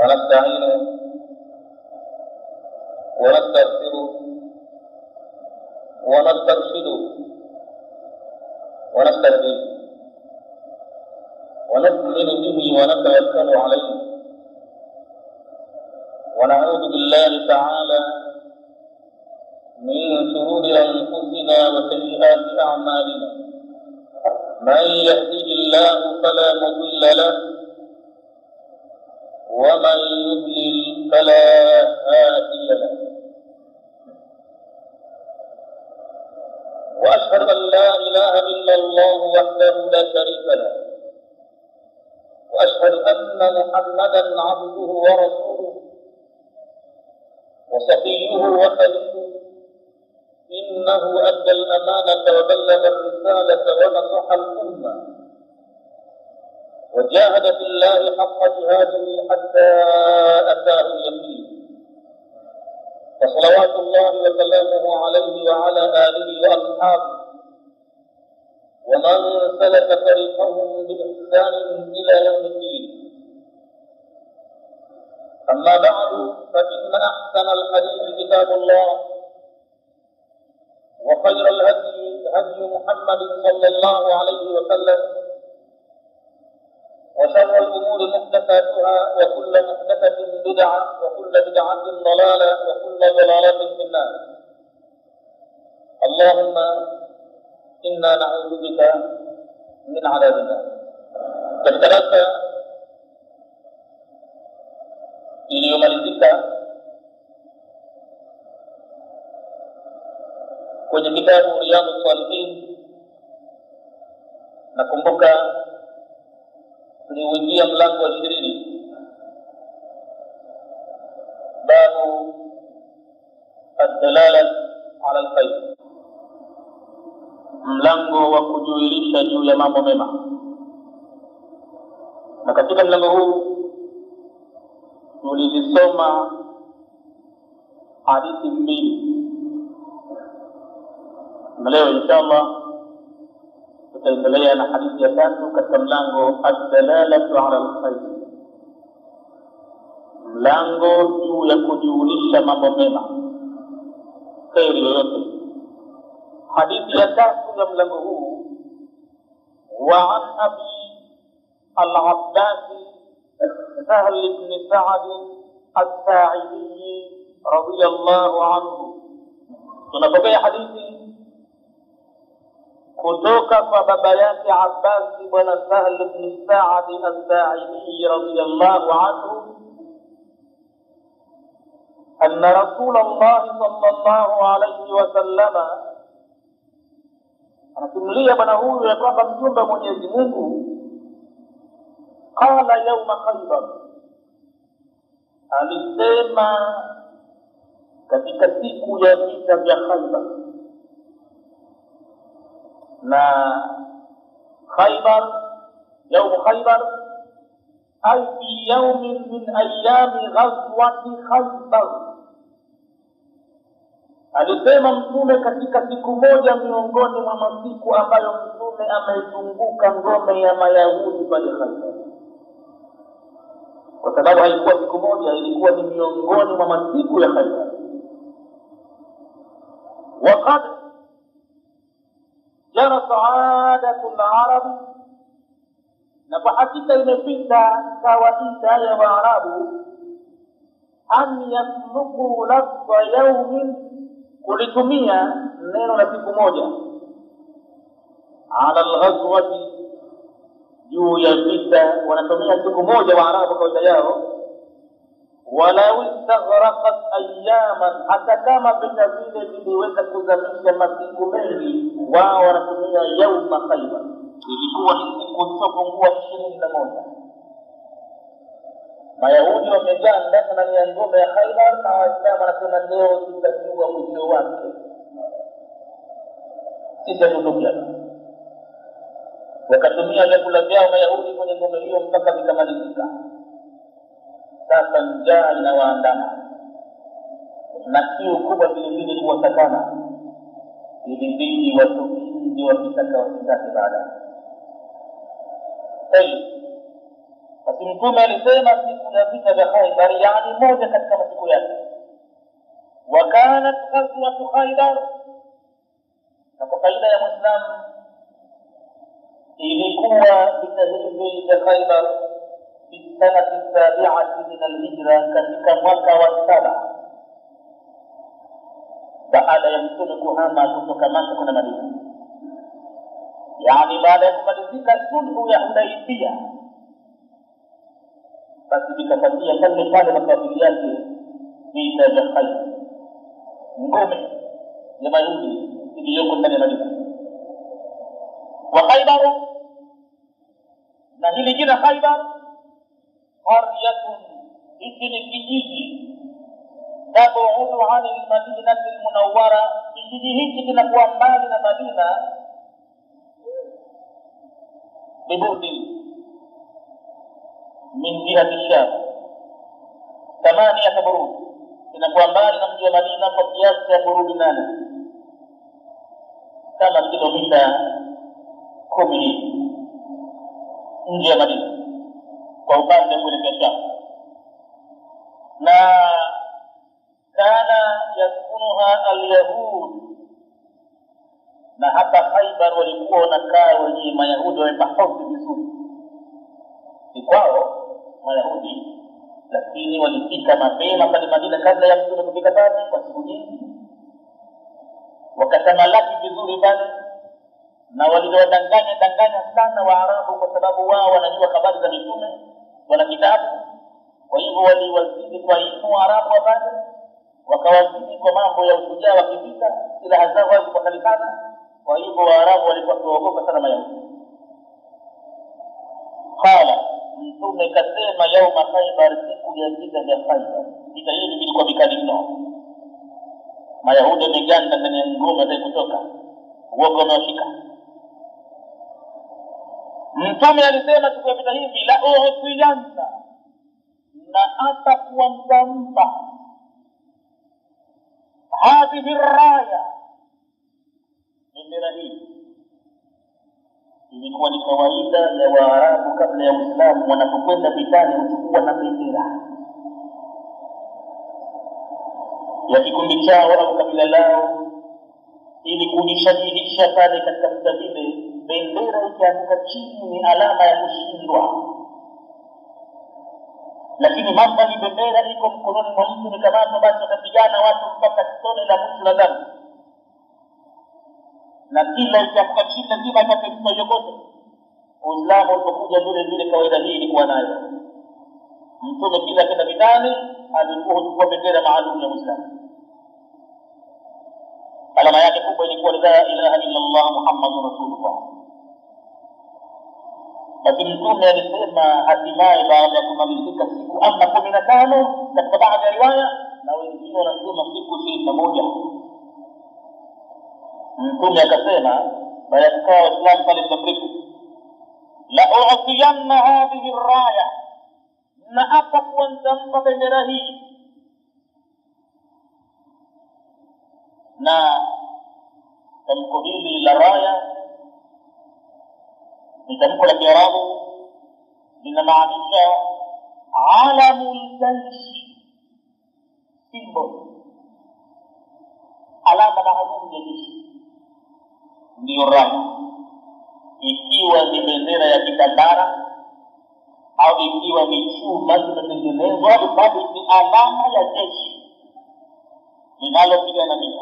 ونستعينه ونستغفره ونسترشده ونستهديه ونؤمن به ونتوكل عليه ونعوذ بالله تعالى من شرور أنفسنا وسيئات أعمالنا من يهده الله فلا مضل له ومن يضلل فلا هادي له وأشهد أن لا إله إلا الله وحده لا شريك له وأشهد أن محمدا عبده ورسوله وصفيه وخليله إنه أدى الأمانة وبلغ الرسالة ونصح الأمة وجاهد في الله حق جهاده حتى أتاه اليقين فصلوات الله وسلامه عليه وعلى آله وأصحابه ومن سلك طريقهم بإحسان إلى يوم الدين. أما بعد فإن أحسن الحديث كتاب الله وخير الهدي هدي محمد صلى الله عليه وسلم وشر الأمور محدثاتها وكل محدثة بدعة وكل بدعة ضلالة وكل ضلالة في النار. اللهم إنا نعوذ بك من عذاب النار. Katika darasa iliyomalizika kwenye kitabu Riyadhus Salihin, nakumbuka tuliuingia mlango wa 20 babu ad-dalalah ala al-khair, mlango wa kujulisha juu ya mambo mema. Na katika mlango huu tulisoma hadithi mbili, na leo inshallah tutaendelea na hadithi ya tatu katika mlango ad-dalalatu ala al-khair, mlango juu ya kujulisha mambo mema, khairi yoyote. hadithi ya tatu ya mlango huu, wa an abi al-Abbas Sahl ibn Sa'd as-Sa'idi radiyallahu anhu. Tunapokea hadithi kutoka kwa baba yake Abbas bwana Sahl ibn Sa'd as-Sa'idi radiyallahu anhu anna Rasulullah sallallahu alayhi wa sallam, anasimulia bwana huyu ya kwamba mjumbe wa Mwenyezi Mungu qala yawma Khaybar, alisema katika siku ya vita vya Khaybar. Na Khaybar, yawm Khaybar ay fi yawmin min ayami ghazwati Khaybar, alisema mtume katika siku moja miongoni mwa masiku ambayo mtume amezunguka ngome ya Mayahudi pale Khaybar. Kwa sababu haikuwa siku moja, ilikuwa ni miongoni mwa masiku ya Khaybar. Waqad jarat aadatul arab, na kwa hakika imepita kawaida ya Waarabu an yasluku lafza yawmin, kulitumia neno la siku moja, ala al-ghazwati, juu ya vita wanatumia siku moja Waarabu kawaida yao. Walau istaghraqat ayyaman, hata kama vita vile viliweza kuzamisha masiku mengi, wao wanatumia yawma Khaybar, ilikuwa ni siku zisizopungua 21. Mayahudi wamejaa ndani ya ngome ya Khaybar, na Waislamu wanasema leo tutajua mwisho wake, sisi tutukia. Wakatumia vyakula vyao Mayahudi kwenye ngome hiyo mpaka vikamalizika. Sasa njaa inawaandama na kiu kubwa vile vile kuwatakana, ilibidi watumizi wakitaka wasitaki baadaye. Basi basi mtume alisema siku ya vita vya Khaybar, yani moja katika masiku yake, wa kanat ghazwatu Khaybar, na kwa faida ya Muislamu, ilikuwa vita hivi vya Khaybar fi sanati 7 min al-hijra, katika mwaka wa 7 baada ya mtume kuhama kutoka Makka kwenda Madina, yani baada ya kumalizika sulhu ya Hudaybiyah. Basi vikapatia pale pale makabili yake vita vya Khaybar, ngome ya Mayahudi iliyoko ndani ya Madina. Wa Khaybar, na hili jina Khaybar, qaryatun, hiki ni kijiji, tabu'udu 'ani al-Madinati al-Munawwara, kijiji hiki kinakuwa mbali na Madina bibudi min jihati Sham 8 burud, inakuwa mbali na mji wa Madina kwa kiasi cha burudi 8, kama kilomita 10 nje ya Madina kwa upande kuelekea Sham. Na kana yaskunuha al-yahud, na hapa Khaybar walikuwa wanakaa wenye Mayahudi wamepahausi vizuri, si kwao Mayahudi, lakini walifika mapema pale Madina kabla ya mtume kufika pale kwa siku nyingi, wakatamalaki vizuri pale, na waliwadanganya sana Waarabu, kwa sababu wao wanajua habari za mitume, wana kitabu. Kwa hivyo waliwazidi kwa elimu Waarabu wa pale, wakawazidi kwa mambo ya ushujaa wa kivita, silaha zao zilikuwa kali sana. Kwa hivyo Waarabu walikuwa kuogopa sana Mayahudi. Qala, mtume kasema yauma Khaybar, siku ya vita vya Khaybar. Vita hili vilikuwa vikali mno, Mayahudi wameganda ndani ya ngome za kutoka, uoga umewashika. Mtume alisema siku ya vita hivi, la u'tiyanna, na hata kuwamtampa hadhihi raya, bendera hii. Ilikuwa ni kawaida ya Waarabu kabla ya Uislamu, wanapokwenda vitani huchukua na bendera ya kikundi chao au kabila lao, ili kujishajihisha pale katika vita vile. Bendera ikianguka chini ni alama ya kushindwa, lakini mandhari bendera iko mkononi mwa mtu ni kama basi watapigana watu mpaka tone la mwisho la damu, na kila ikianguka chini lazima itapelekwa yokote. Uislamu ulipokuja vile vile kawaida hii ilikuwa nayo. Mtume kila kenda vitani alikuwa huchukua bendera maalum ya Uislamu. Alama yake kubwa ilikuwa la ilaha illa Allah Muhammadur Rasulullah. Basi mtume alisema hatimaye baada ya kumalizika siku 15 katika baadhi ya riwaya, na wengine wanasema siku 21, mtume akasema baada ya kukaa Waislamu pale mrefu, la u'tiyanna hadhihi raya, na hapa kuanzampa bendera hii. Na tamko hili la raya ni tamko la Kiarabu, linamaanisha alamul jaishi, symbol, alama maalum ya jeshi, ndiyo raya. Ikiwa ni bendera ya kitambara au ikiwa ni chuma kimetengenezwa, bali ni alama ya jeshi linalopigana vita.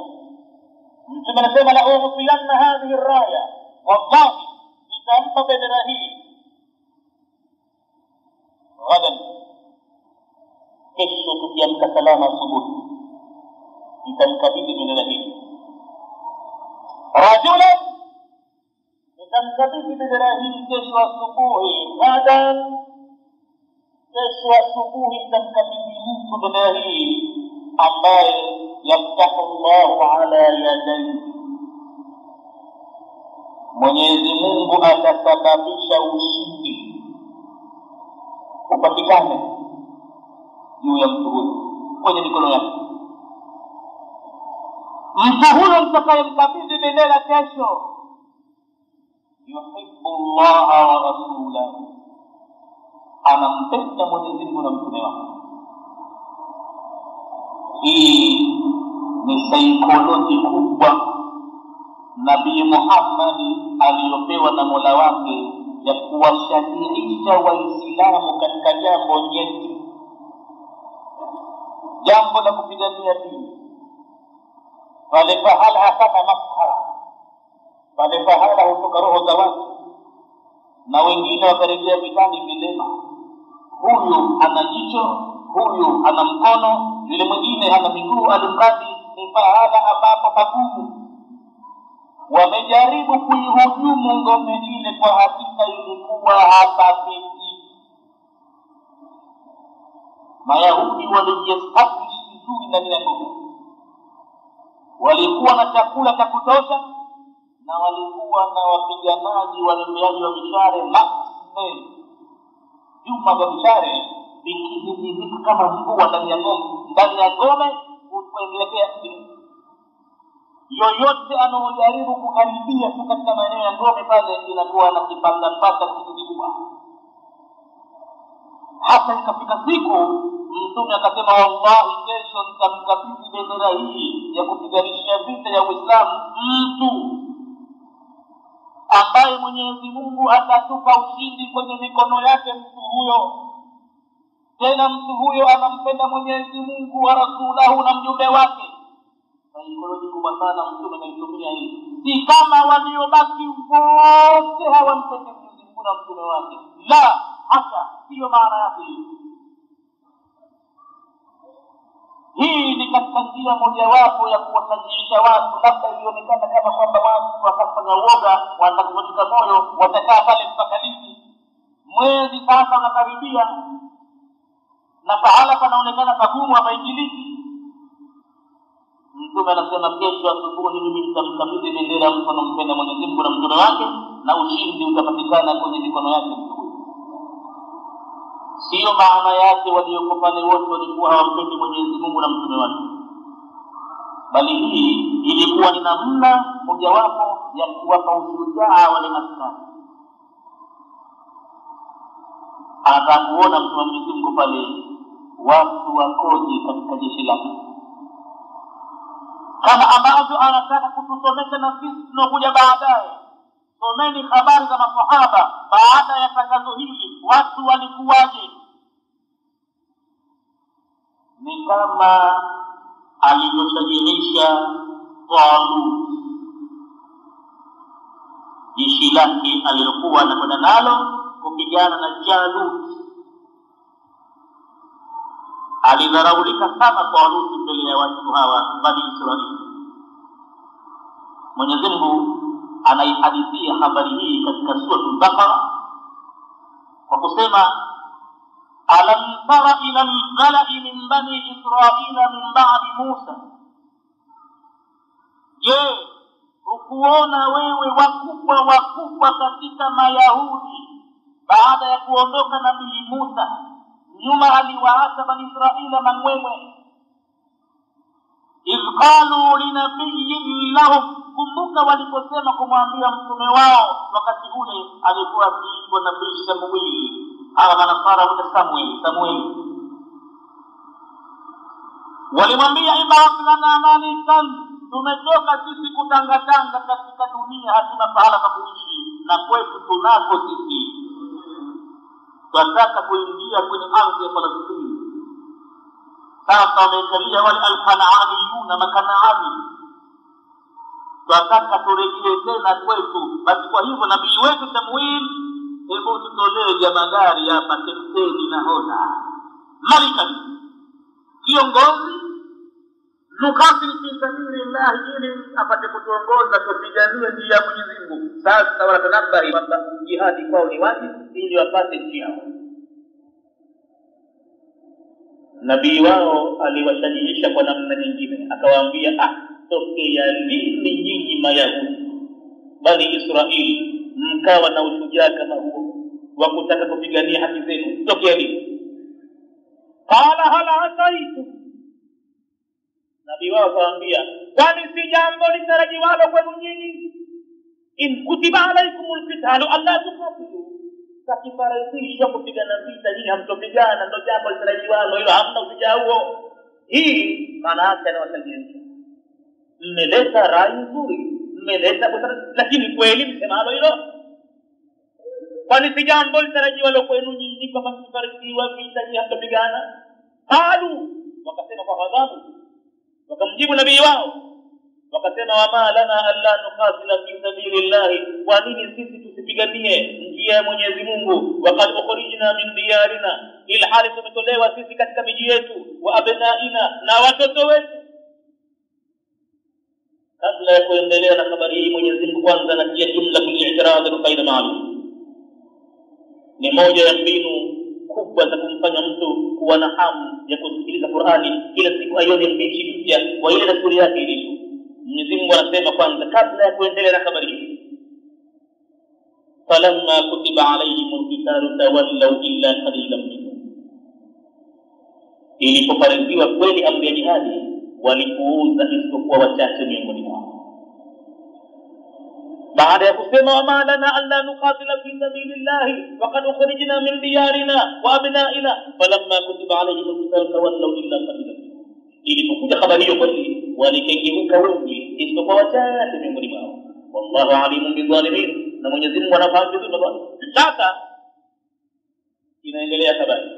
Mtume anasema la u'tiyanna hadhihi raya, wallahi nitampa bendera hii ghadan, kesho tukiamka salama asubuhi nitamkabidhi bendera hii. Rajulan, nitamkabidhi bendera hii kesho asubuhi. Ghadan, kesho asubuhi nitamkabidhi mtu bendera hii ambaye yaftahu Allahu ala yadayhi, Mwenyezi Mungu atasababisha ushindi upatikane juu ya mtu huyo kwenye mikono yake. Mtu huyo mtakayemkabidhi bendera kesho, yuhibbu Allah wa rasulahu, anampenda Mwenyezi Mungu na mtume wake. Hii ni saikoloji kubwa Nabii Muhammad aliyopewa na Mola wake ya kuwashajiisha Waislamu katika jambo nyeti, jambo la kupigania dini. Pale pahala hapana maskhara, pale pahala hutoka roho za watu, na wengine wakarejea vitani vilema. Huyu ana jicho, huyu ana mkono, yule mwingine hana miguu, alimradi ni pahala ambapo pagumu. Wamejaribu kuihujumu ngome ile, kwa hakika ilikuwa hapapiti. Mayahudi walijiestablish vizuri ndani ya ngome, walikuwa na chakula cha kutosha, na walikuwa na wapiganaji walembeaji wa mishare maximum. Juma vya mishare vikihimizika kama mvua ndani ya ngome kuelekea chini. Yoyote anaojaribu kukaribia tu katika maeneo ya ngome pale inakuwa na kipanda kitu kikubwa. Hata ikafika siku Mtume akasema, wallahi kesho nitamkabidhi bendera hii ya kupiganisha vita ya Uislamu mtu ambaye Mwenyezi Mungu atatupa ushindi kwenye mikono yake. Mtu huyo tena, mtu huyo anampenda Mwenyezi Mungu wa rasulahu na mjumbe wake. Saikoloji kubwa sana Mtume anaitumia hii. Si kama waliobaki wote hawampendi Mwenyezi Mungu na mtume wake, la hata sio maana yake. Hii ni katika njia mojawapo ya kuwasajiisha watu. Labda ilionekana kama kwamba watu wakafanya uoga, watakuvunjika moyo, watakaa pale mpaka lini? Mwezi sasa unakaribia na pahala panaonekana pagumu, hapaingiliki. Mtume anasema, kesho asubuhi mimi nitamkabidhi bendera mtu anampenda Mwenyezi Mungu na mtume wake, na ushindi utapatikana kwenye mikono yake mtu huyo. Sio maana yake walioko pale wote walikuwa hawampendi Mwenyezi Mungu na mtume wake, bali hii ilikuwa ni namna mojawapo ya kuwapa ushujaa wale askari. Anataka kuona mtu wa Mwenyezi Mungu pale watu wakoje katika jeshi lake, kama ambavyo anataka kutusomesha na sisi tunakuja baadaye. Someni habari za maswahaba baada ya tangazo hili, watu walikuwaje. Ni kama alivyoshajihisha Talut, jeshi lake alilokuwa anakwenda nalo kupigana na Jalut. Alidharaulika sana Talut mbele ya watu hawa Bani Israili. Mwenyezi Mungu anaihadithia habari hii katika sura Al-Baqara kwa kusema, alam tara ila al-mala'i min bani Israila min ba'di Musa, je, ukuona wewe wakubwa katika Mayahudi baada ya kuondoka nabii Musa? Nyuma aliwaacha Bani Israila mangwengwe. idh qalu linabiyyin lahum, kumbuka waliposema kumwambia mtume wao wakati ule alikuwa akiitwa nabii Samueli. Hawa manasara huita Samueli. Walimwambia, ib'ath lana malikan, tumetoka sisi kutangatanga katika dunia, hatuna pahala pa kuishi, na kwetu tunako sisi, tunataka kuingia kwenye ardhi ya Palestina. Sasa wamekalia wale al-Kanaaniyuna, Makanaani, tunataka turejee tena kwetu. Basi kwa hivyo nabii wetu Samuel, hebu tutolee jamadari hapa, kapteni na hoda Malikan, kiongozi, nukatil fi sabilillah, ili apate kutuongoza tupiganie njia ya Mwenyezi Mungu. Sasa wanatanabahi kwamba jihadi kwao ni wajibu ili wapate njia. Nabii wao aliwashajiisha kwa namna nyingine, akawaambia, tokea lini nyinyi Mayahudi Bani Israili mkawa na ushujaa kama huo wa kutaka kupigania haki zenu? Tokea lini? Qala hala asaitu, nabii wao akawaambia, kwani si jambo litarajiwalo kwenu nyinyi, in kutiba alaikumul qitalu alla tuqatilu, takifaradhishwa kupigana vita, nyinyi hamtopigana, ndio jambo litarajiwalo hilo, hamna ushujaa huo. Hii maana yake anawashajiisha, mmeleta rai nzuri, mmeleta busara, lakini kweli msemalo hilo, kwani si jambo litarajiwalo kwenu nyinyi kwamba mkifaradhiwa vita nyinyi hamtopigana? Halu wakasema kwa ghadhabu, wakamjibu nabii wao wakasema, wama lana alla nuqatila fi sabilillahi, kwa nini sisi tusipiganie njia ya Mwenyezi Mungu, waqad ukhrijna min diyarina, ila hali tumetolewa sisi katika miji yetu, wa abnaina, na watoto wetu. Kabla ya kuendelea na habari hii, Mwenyezi Mungu kwanza anatia jumla kuli'tirad na faida maalum. Ni moja ya mbinu kubwa za kumfanya mtu kuwa na hamu ya kusikiliza Qur'ani kila siku, aione mbichi mpya kwa ile desturi yake ilivyo. Mwenyezi Mungu anasema kwanza kabla ya kuendelea na habari hii, falamma kutiba alayhimul qitalu tawallaw illa qalilan minhum, ilipofaradhiwa kweli amri ya jihadi walipuuza isipokuwa wachache miongoni mwao. Baada ya kusema wama lana alla nuqatila fi sabilillahi waqad ukhrijna min diyarina wa abnaina, falamma kutiba alayhimul qitalu tawallaw illa qalilan minhum, ilipokuja habari hiyo kweli walikengeuka wengi isipokuwa wachache miongoni mwao. Wallahu alimun bidhalimin, na Mwenyezi Mungu anafahamu vizuri bwana. Sasa inaendelea habari,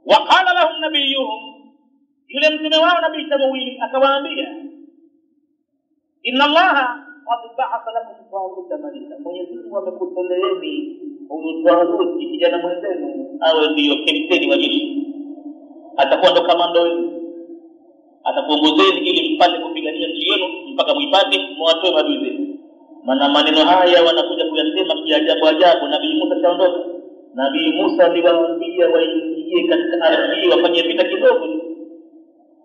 waqala lahum nabiyuhum, yule mtume wao nabii Samuel akawaambia, inna Allaha qad ba'atha lakum Taluta malika, Mwenyezi Mungu amekutoleeni huyu Talut kijana mwenzenu awe ndio kapteni wa jeshi, atakuwa ndo kamanda wenu, atakuongozeni ili mpate kupigania nchi yenu mpaka muipate, muwatoe maadui zenu. Maana maneno haya wanakuja kuyasema kiajabu ajabu. Nabii Musa shaondoka, Nabii Musa aliwaambia waingie katika ardhi wafanye vita kidogo,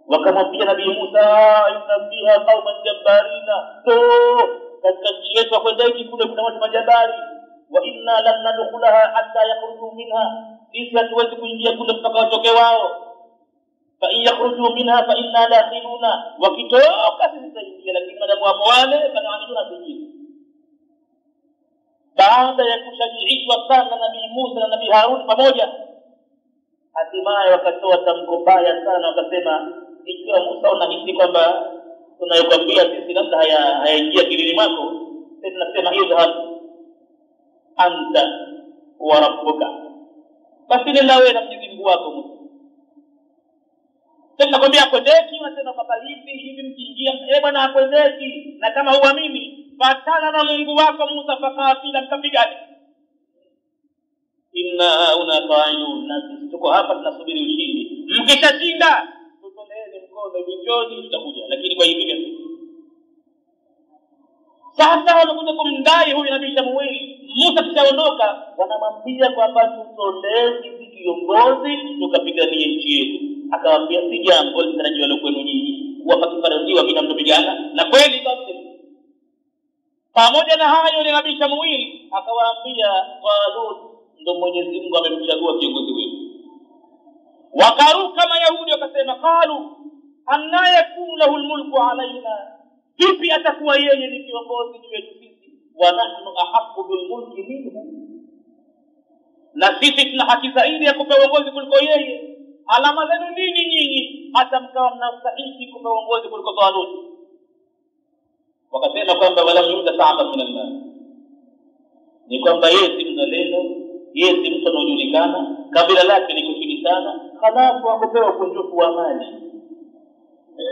wakamwambia Nabii Musa, inna fiha qauman jabbarina, to katika nchi yetu kwenda hiki kule kuna watu majabari, wa inna lam nadkhulaha hatta yakhruju minha, sisi hatuwezi kuingia kule mpaka watoke wao. Fa in yakhruju minha fa inna dakhiluna, wakitoka sisi tutaingia, lakini madamu wapo wale banaamini sisi. Baada ya kushajiishwa sana Nabii Musa na Nabii Harun pamoja, hatimaye wakatoa tamko baya sana, wakasema, ikiwa Musa unahisi kwamba tunayokuambia sisi labda hayaingia kilini mwako, sisi tunasema idhhab anta wa rabbuka, basi nenda wewe na Mwenyezi Mungu wako Musa. Sasa nakwambia kwendeki, unasema kwamba hivi mkiingia, bwana kwendeki, na kama huamini fatana na Mungu wako Musa, fakatila, mkapigane. Inna una qa'ilun, na sisi tuko hapa tunasubiri ushindi, mkishashinda tutoleeni mkono vinjoni tutakuja, lakini kwa hivi sasa wanakuja kumdai huyu Nabii Samuel. Musa kishaondoka, wanamwambia kwamba tutolee sisi kiongozi tukapiganie nchi yetu. Akawaambia si jambo litarajiwa kwenu nyinyi kuwapa kifaradhiwa bila mtopigana, na kweli kabisa. Pamoja na hayo ni Nabii Samuel akawaambia Talut ndio Mwenyezi Mungu amemchagua kiongozi wetu. Wakaruka Mayahudi wakasema, qalu anna yakunu lahu almulku alaina, vipi atakuwa yeye ni kiongozi juu yetu sisi, wa nahnu ahaqqu bilmulki minhu, na sisi tuna haki zaidi ya kupewa uongozi kuliko yeye. Alama zenu nini nyinyi hata mkawa mnastahili kupewa uongozi kuliko Talut? Wakasema kwamba wala yuda sa'aba min Allah, ni kwamba yeye si mzalendo, yeye si mtu anajulikana, kabila lake liko chini sana, halafu akupewa kunjufu wa mali,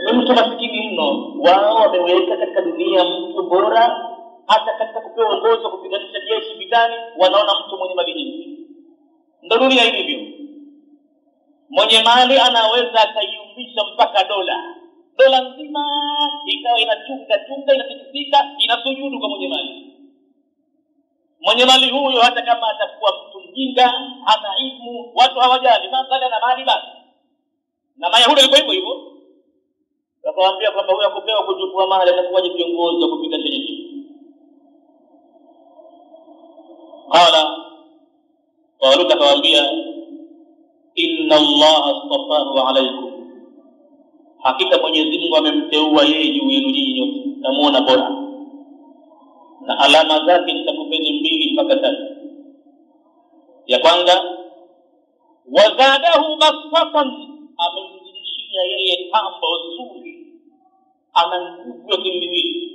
ni mtu masikini mno. Wao wameweka katika dunia mtu bora, hata katika kupewa uongozi wa kupiganisha jeshi vitani wanaona mtu mwenye mali nyingi. Ndio dunia ilivyo, mwenye mali anaweza akaiumbisha mpaka dola nzima ikawa inachunga inatikisika, inasujudu kwa mwenye mali. Mwenye mali huyo hata kama atakuwa mtu mjinga, hana elimu, watu hawajali, masuala na mali basi. Na Mayahudi walikuwa hivyo hivyo, wakawaambia kwamba huyo akupewa kujua mali atakuwaje kiongozi wa kupigana jeshi. Talut akawaambia, inna Allah astafahu alaykum, hakika Mwenyezi Mungu amemteua yeye juu yenu nyinyi nyote, namuona bora, na alama zake nitakupeni 2 mpaka 3. Ya kwanza, wazadahu basatan, amemzidishia yeye tambo zuri, ana nguvu ya kimwili.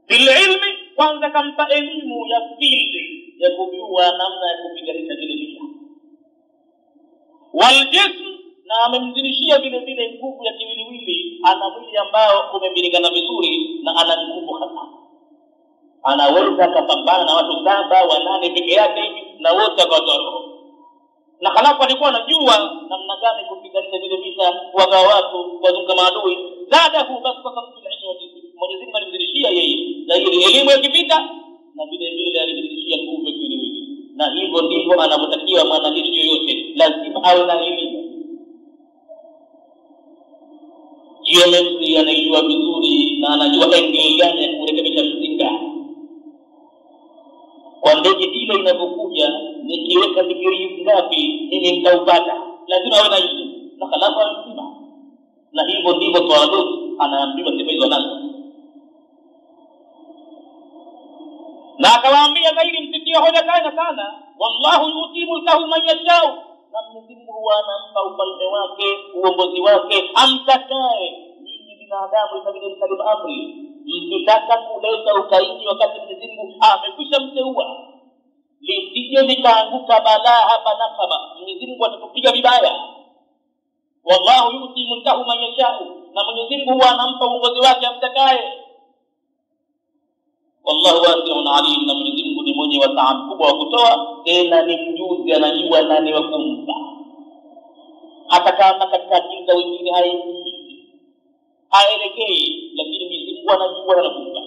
Bil ilmi, kwanza kampa elimu ya field ya kujua namna ya kupiganisha vile vita. Wal jism, na amemzidishia vile vile nguvu ya kiwiliwili, ana mwili ambao umemilingana vizuri na ana nguvu hasa. Anaweza kupambana na watu 7 8 peke yake na wote akatoa roho. Na halafu alikuwa anajua namna gani kupiganisha vile vita, kuwaga watu wazunguka maadui. Zadahu basatan fil ilmi wa jism, Mwenyezi Mungu alimzidishia yeye zaidi elimu ya kivita na vile vile alimzidishia nguvu ya kiwiliwili. Na hivyo ndivyo anavyotakiwa mwanajeshi yoyote, lazima awe na elimu. Geometry anajua vizuri na anajua angle gani ya kurekebisha mzinga. Kwa ndege ile inapokuja, nikiweka degree ngapi mimi nitaupata, lazima awe na hiyo na halafu anasema. Na hivyo ndivyo Talut anaambiwa sifa hizo nazo. Na akawaambia zaidi, msikie hoja sana, wallahu yuti mulkahu man yashau, na Mwenyezi Mungu anampa ufalme wake, uongozi wake amtakaye. Nyinyi binadamu inabidi msalim amri, mkitaka kuleta ukaidi wakati Mwenyezi Mungu amekwisha mteua, lisije likaanguka balaa hapa na hapa, Mwenyezi Mungu atatupiga vibaya. Wallahu yuti mulkahu man yashau, na Mwenyezi Mungu anampa uongozi wake amtakaye. Wallahu wasi'un alim, na Mwenyezi Mungu ni mwenye wasaa mkubwa wa kutoa, tena ni mjuzi, anajua nani wa kumpa. Hata kama katika akili za wengine haelekei, lakini Mwenyezi Mungu anajua anakumpa.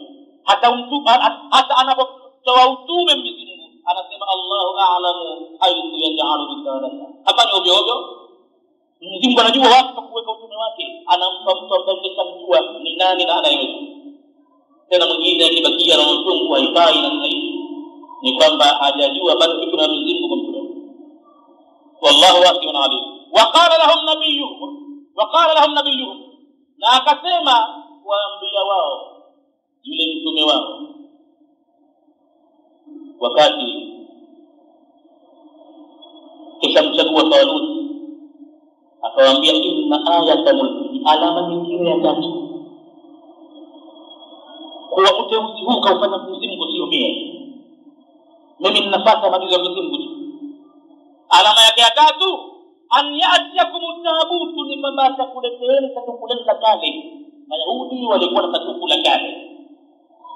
Hata anapotoa utume Mwenyezi Mungu anasema Allahu a'lamu haythu yaj'alu risalata. Hapana ovyo ovyo. Mwenyezi Mungu anajua wapi pa kuweka utume wake, anampa mtu ambaye keshamjua ni nani na anayeweza. Tena mwingine akibakia na utungu haifai na sahihi, ni kwamba hajajua bado kitu na Mwenyezi Mungu kumtoa. Wallahu wasi'un alim. Waqala lahum nabiyuhum, na akasema waambia wao yule mtume wao wakati kisha mchagua Talut, akawaambia inna ayata mulki, alama nyingine ya tatu kwa uteuzi huu kaufanya Mwenyezi Mungu, sio mimi ninafuata maagizo ya Mwenyezi Mungu. Alama yake ya tatu, an ya'tiyakum tabutu, ni kwamba atakuleteeni sanduku la kale. Mayahudi walikuwa na sanduku la kale,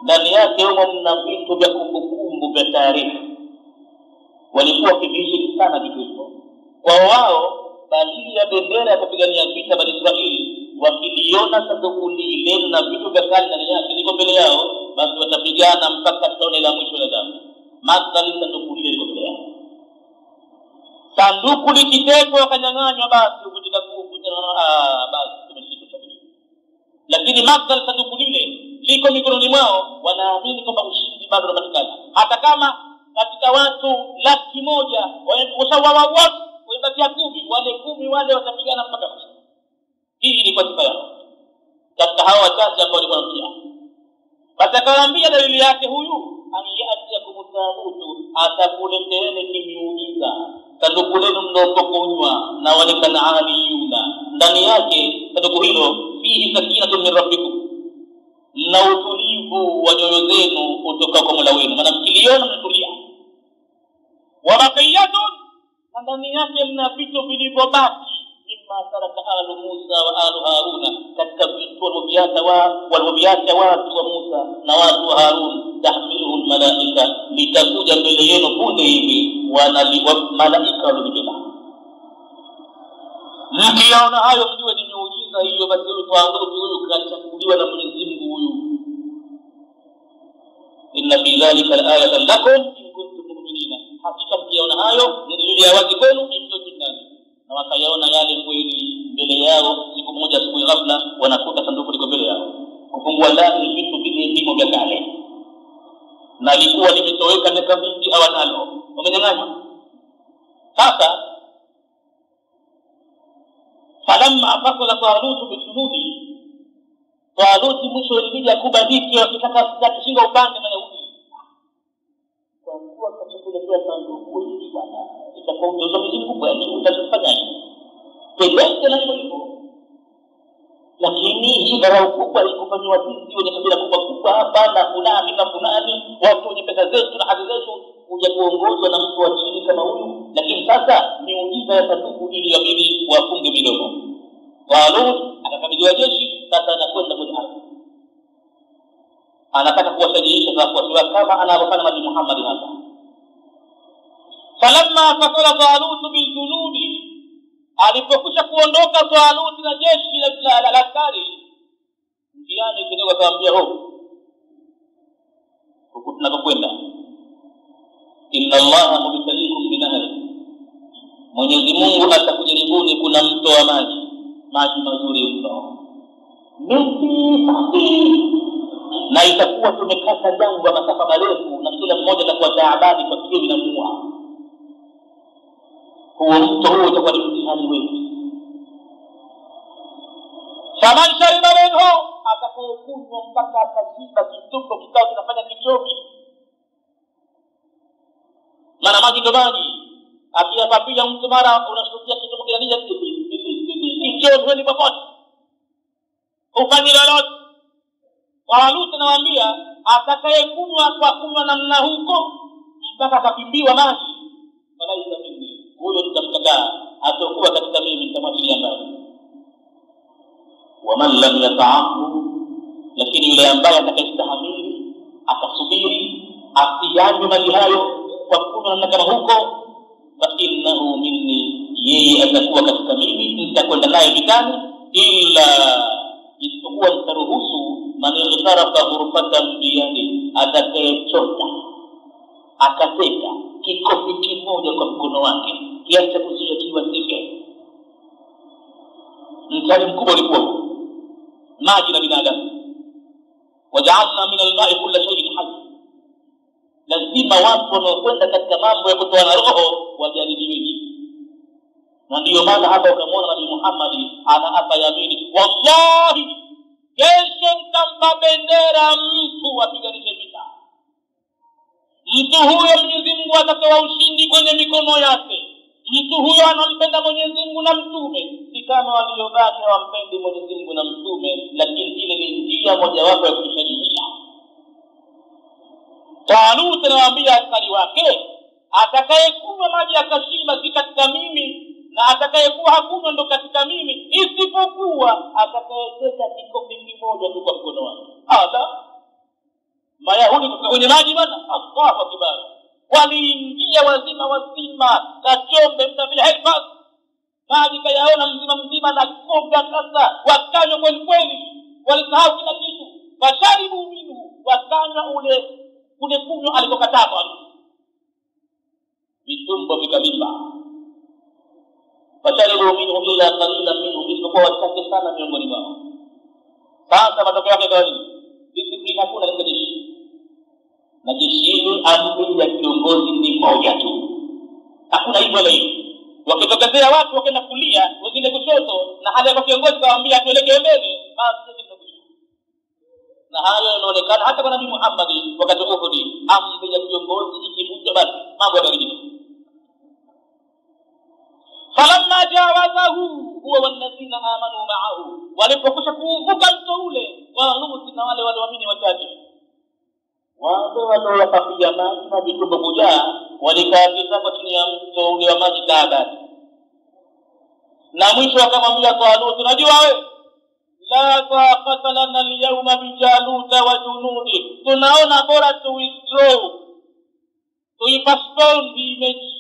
ndani yake humo mna vitu vya kumbukumbu vya taarifa. Walikuwa kibishi sana vitu hivyo. Kwa wao, badili ya bendera ya kupigania vita Bani Israeli, wakiliona sanduku lile na vitu vya kale ndani yake liko mbele yao, basi watapigana mpaka tone la mwisho la damu. Madhali sanduku lile liko mbele yao. Sanduku likitekwa wakanyang'anywa, basi kutika nguvu, basi tumeshika kabisa. Lakini madhali sanduku lile liko mikononi mwao, wanaamini kwamba ushindi bado unapatikana. Hata kama katika watu 100,000 washawawa wote, wamebakia 10, wale 10 wale watapigana mpaka mwisho. Hii ni kwa sifa yao katika hao wachache ambao walikuwa wanamtia. Basi akawaambia dalili yake huyu, aniyaatiyakum tabutu, atakuleteeni kimiujiza sanduku lenu mlopokonywa na wale Kanaaniyuna. Ndani yake sanduku hilo fihi sakinatun min rabbikum, na utulivu wa nyoyo zenu kutoka kwa Mola wenu, maana mkiliona mnatulia. Wa baqiyatun, na ndani yake mna vitu vilivyobaki mimma taraka alu Musa wa alu Haruna, katika vitu walivyoviacha watu wa Musa na watu wa Harun. Tahmiluhu almalaika, litakuja mbele yenu punde hivi malaika walibeba. Mkiona hayo mjue ni miujiza hiyo. Basi huyu kachakuliwa na Mwenyezi Mungu huyu. Inna fi dhalika al-ayatan lakum in kuntum mu'minina, hakika mkiona hayo ni dalili ya wazi kwenu mtoto ndani. Na wakayaona yale kweli mbele yao. Siku moja asubuhi ghafla wanakuta sanduku liko mbele yao, kufungua ndani vitu vile vimo vya kale, na likuwa limetoweka miaka mingi hawanalo, wamenyang'anywa. Sasa falamma fasala Talut bijunudi, Talut mwisho ilija kubadiki wakitaka kushinda upande Mayahudi, kwa kuwa katika sanduku hili bwana Peleke na hivyo. Lakini hii dharau kubwa ilikufanywa sisi wenye kabila kubwa hapa na fulani na fulani, watu wenye pesa zetu na haki zetu, kuja kuongozwa na mtu wa chini kama huyu. Lakini sasa miujiza ya sanduku ili yabidi wafunge midomo. Talut akakabidhiwa jeshi, sasa anakwenda kwenye ardhi. Anataka kuwashajiisha kwa kuwa kama anavyofanya Nabii Muhammad hapa. Falamma fasala Talut bil junudi, alipokusha kuondoka Talut na jeshi la askari, njiani kidogo akamwambia huku tunakokwenda, inna Allaha mubtaliikum binahar, Mwenyezi Mungu atakujaribuni, kuna mto wa maji mazuri mno, miti safi, na itakuwa tumekata jangwa masafa marefu, na kila mmoja atakuwa taabani kwa kiu inamuua. Huo mto huo utakuwa ni mtihani wetu. Faman shariba minhu, atakayokunywa mpaka akashiba, kitumbo kikao kinafanya kichoki. Maana maji ndo maji, akiyapapia mtu mara unashuhudia kitumbo kinanija kichoki ni popote, ufanyi lolote. Talut anawaambia atakayekunywa kwa kunywa namna huko mpaka akapimbiwa maji, falaisa minni, huyo nitamkataa, atakuwa katika mimi, nitamwachilia mbali. Waman lam yata'ahu, lakini yule ambaye atakayestahimili akasubiri asiyanywe maji hayo kwa kunywa namna kama huko, fa innahu minni, yeye atakuwa katika mimi, nitakwenda naye vitani. Illa, isipokuwa nitaruhusu man yatarafa ghurfatan biyadi, atakayechota akateka kikofi kimoja kwa mkono wake kiasi cha kuzuia kiwasike. Mtihani mkubwa ulikuwa maji na binadamu. Waja'alna min al-ma'i kulla shay'in hayy, lazima watu wanaokwenda katika mambo ya kutoa na roho wajaribiwe hivi. Na ndiyo maana hapa ukamwona Nabii Muhammad anaapa yamini, wallahi kesho nitampa bendera mtu wapiganishe vita. Mtu huyo Mwenyezi Mungu atatoa ushindi kwenye mikono yake. Mtu huyo anampenda Mwenyezi Mungu na mtume, si kama waliobaki hawampendi Mwenyezi Mungu na mtume, lakini ile ni njia mojawapo ya kujishajiisha. Talut anawaambia askari wake, atakayekunywa maji akashiba si katika mimi, na atakayekuwa hakunywa ndo katika mimi, isipokuwa atakayeteka kikombe kimoja tu kwa mkono wake. Mayahudi kutoka kwenye maji bana, Allahu akbar, waliingia wazima kachombe mtavile helpas, maji kayaona mzima na koga kasa, wakanywa kweli, walisahau kila kitu. Fasharibu minhu, wakanywa ule kunywa alikokatazwa, vitumbo vikavimba. Fasharibu minhu illa qalilan minhum, isipokuwa wachache sana miongoni mwao. Sasa matokeo yake gani? Disiplina hakuna katika jeshi. Na jeshini amri ya kiongozi ni moja tu, hakuna hivyo leo. Wakitokezea watu wakaenda kulia, wengine kushoto, na hali ya kiongozi kawaambia tuelekee mbele, basi ndio kushoto. Na hayo yanaonekana hata kwa Nabii Muhammad wakati Uhud, amri ya kiongozi ikivunjwa basi mambo yanaharibika. Falamma jawazahu huwa walladhina amanu ma'ahu, walipokusha kuvuka mto ule, Talut na wale walioamini wachache, wao waliopapia maji na vitumbo kujaa, walikaa kitako chini ya mto ule wa maji taabani. Na mwisho akamwambia Talut, unajua wewe, la taqata lana al-yawma bi Jalut wa junudi, tunaona bora tu withdraw, tuipostpone hii mechi.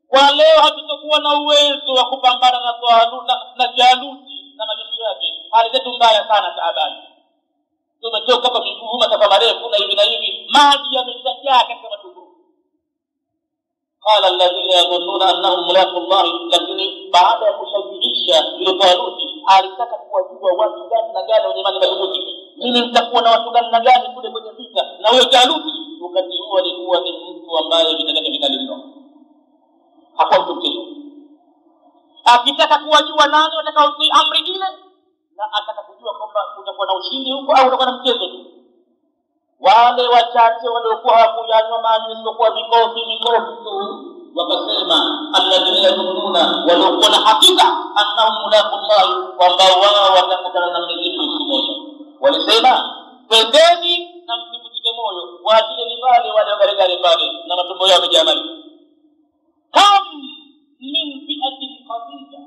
Kwa leo hatutakuwa na uwezo wa kupambana na Talut na Jaluti na majeshi yake. Hali zetu mbaya sana taabani. Tumetoka kwa miguu masafa marefu na hivi, maji yameshajaa katika matumbo. Qala alladhina yadhunnuna annahum mulaqu Allah, lakini baada ya kushajiisha yule Taluti alitaka kuwajua watu gani na gani wenye imani madhubuti. Mimi nitakuwa na watu gani na gani kule kwenye vita, na huyo Jaluti wakati huo alikuwa ni mtu ambaye vita vyake vikali mno. Hakuwa mtu mchezo. Akitaka kuwajua nani watakaotii amri ile, na ataka kujua kwamba utakuwa na ushindi huko au utakuwa na mchezo tu. Wale wachache waliokuwa hawakuyanywa maji isipokuwa mikofi tu, wakasema alladhina yadhunnuna walikuwa na hakika annahum mulaqullah, kwamba wao watakutana na Mwenyezi Mungu siku moja. Walisema pendeni na msivunjike moyo, waachile pale wale wakaregale pale na matumbo yao yamejaa maji. Kam min fi'atin qadida,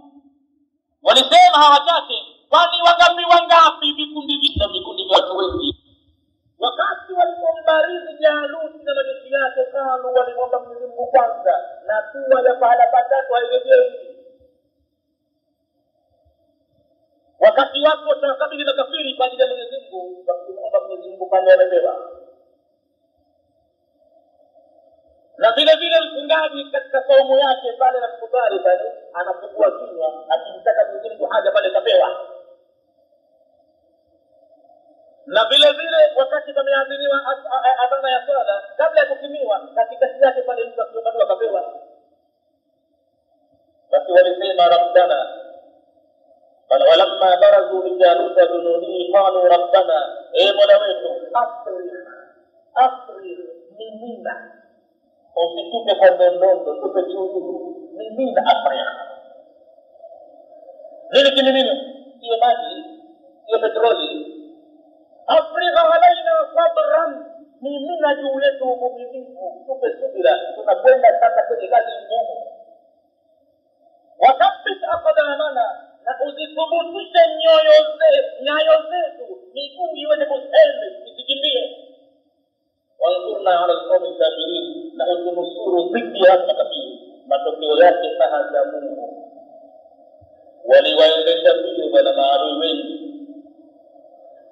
walisema hawachache, kwani wangapi vikundi vita, vikundi vya watu wengi. Wakati walipombarizi Jaluti na majeshi yake, kalu walimwomba Mwenyezi Mungu kwanza, na dua ya pahala patatu hairejei. Wakati watu watakabili makafiri kwa ajili ya Mwenyezi Mungu, wakimwomba Mwenyezi Mungu pale amepewa. Na vile vile mfungaji katika saumu yake pale na kufutari pale anafungua kinywa akimtaka Mwenyezi Mungu haja pale kapewa. Na vile vile wakati pameadhiniwa adhana ya swala, kabla ya kukimiwa katikati yake pale mtu akiomba kapewa. Basi walisema rabbana, bala walamma barazu li Jaluta junudi qalu rabbana, mola wetu afrigh mimina, usitupe kwa ndondo, tupe chungu, mimina afrigh. Nini kimimina? Sio maji, sio petroli. Afrigh alaina sabran, mimina juu yetu uvumilivu, tupe subira, tunakwenda sasa kwenye kazi ngumu. Wakabbit aqdamana, na uzithubutishe nyayo zetu, miguu iweze kusende, isikimbie. Wansurna ala alqawmi alkafirin, na utunusuru dhidi ya makafiri. Matokeo yake fahazamuhu, waliwaendesha mbio bwana maadui wengi.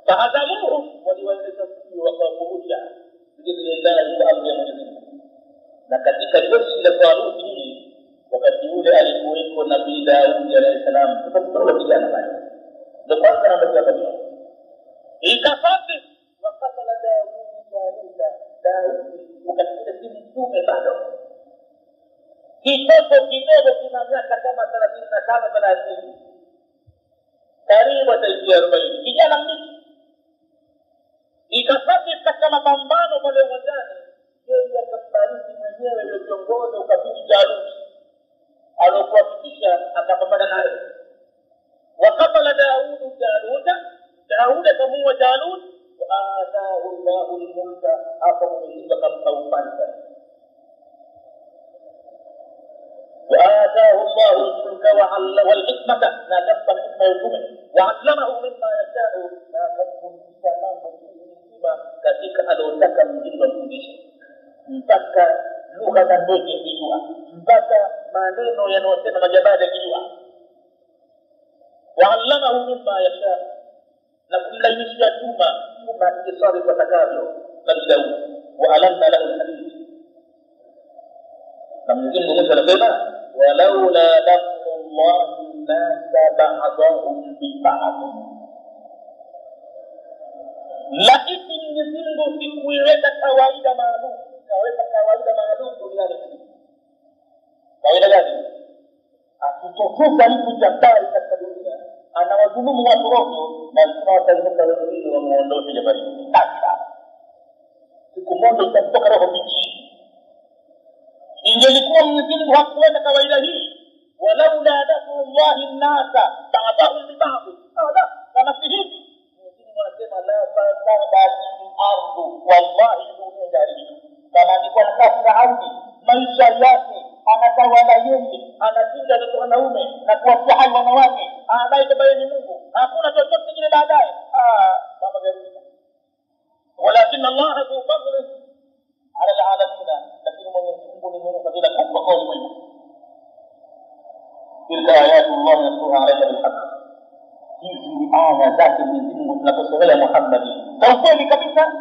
Fahazamuhu, waliwaendesha mbio wakawafurusha biidhnillahi wa amri ya Mwenyezi Mungu. Na katika jeshi la Taluti hili, wakati ule alikuweko Nabii Daudi alayhi salam, kutoka kijana pale. Ndio kwanza anamwambia kabisa. Ikafati wakati la Daudi ukasikia si mtume bado. Kitoto kidogo kina miaka kama 35-30. Karibu ataingia 40. Kijana mbichi. Ikafati katika mapambano pale uwanjani, yeye akafariki mwenyewe yule kiongozi ukabili Jaluti. Alokuhakikisha akapambana naye. Wakabala Daudu Jaluta, Daudi akamuua Jalut, wa ataahu Allahu al-mulka, hapa Mwenyezi akampa ufalme. Wa ataahu Allahu al-mulka wal hikmata, na akampa hikma ya utume, wa allamahu mimma yashau, na akamfundisha mambo mzima katika alotaka mjinga mfundisha, mpaka lugha za ndege kijua, mpaka maneno yanayosema majabali kijua. Wa'allamahu mimma yasha, na kumlainishia chuma kisari kwa takavyo Nabii Daudi. Wa'alanna lahu al-hadid, na Mwenyezi Mungu anasema walaula daf'ullahi an-nasa ba'dahum bi ba'd, lakini Mwenyezi Mungu sikuiweka kawaida maalum, kaweka kawaida maalum duniani. Kawaida gani? Akitofuta mtu jabari katika dunia, anawadhulumu watu ovyo, na lazima watainuka wengine wamuondoshe jabari. Sasa siku moja itatoka roho mbichi. Ingelikuwa Mwenyezi Mungu hakuweka kawaida hii, walaula daf'ullahi an-nasa ba'dahum bi ba'd, kama si hivi Mwenyezi Mungu anasema la fasadatil ardu, wallahi dunia jaribu. Kama alikuwa anakaa Firauni, maisha yake anatawala yeye, anachinja watoto wanaume na kuwafia hai wanawake, anadai kwamba yeye ni Mungu, hakuna chochote kingine baadaye. Kama gani? Walakin Allah hu fadl ala alalamin, lakini Mwenyezi Mungu ni mwenye fadhila kubwa kwa ulimwengu. Tilka ayatullah yatluha alayka bilhaq, hizi ni aya zake Mwenyezi Mungu tunaposomea Muhammad kwa kweli kabisa.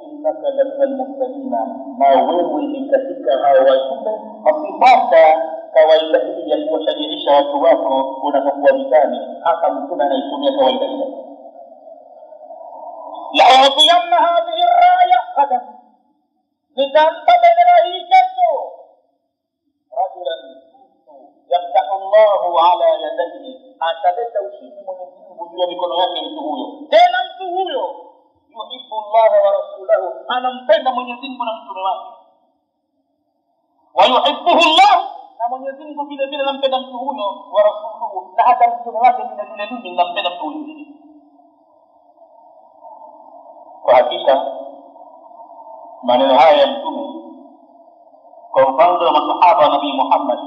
Innaka lamina al-mursalina, na wewe ni katika hao wajumbe. Hasipata kawaida hii ya kuwashajiisha watu wako unapokuwa vitani. Hapa mtume anaitumia kawaida hii. La utiyanna hadhihi ar-raya qadam, nitampa bendera hii kesho. Rajulan yaftahu Allahu ala yadihi, ataleta ushindi Mwenyezi Mungu juu ya mikono yake mtu huyo. Tena mtu huyo yuhibbu Allah wa rasulahu, anampenda Mwenyezi Mungu na mtume wake. wa yuhibbuhu Allah, na Mwenyezi Mungu vile vile anampenda mtu huyo, wa rasuluhu, na hata mtume wake vile vile mimi ninampenda mtu huyo. Kwa hakika maneno haya ya mtume kwa upande wa masahaba wa Nabii Muhammad,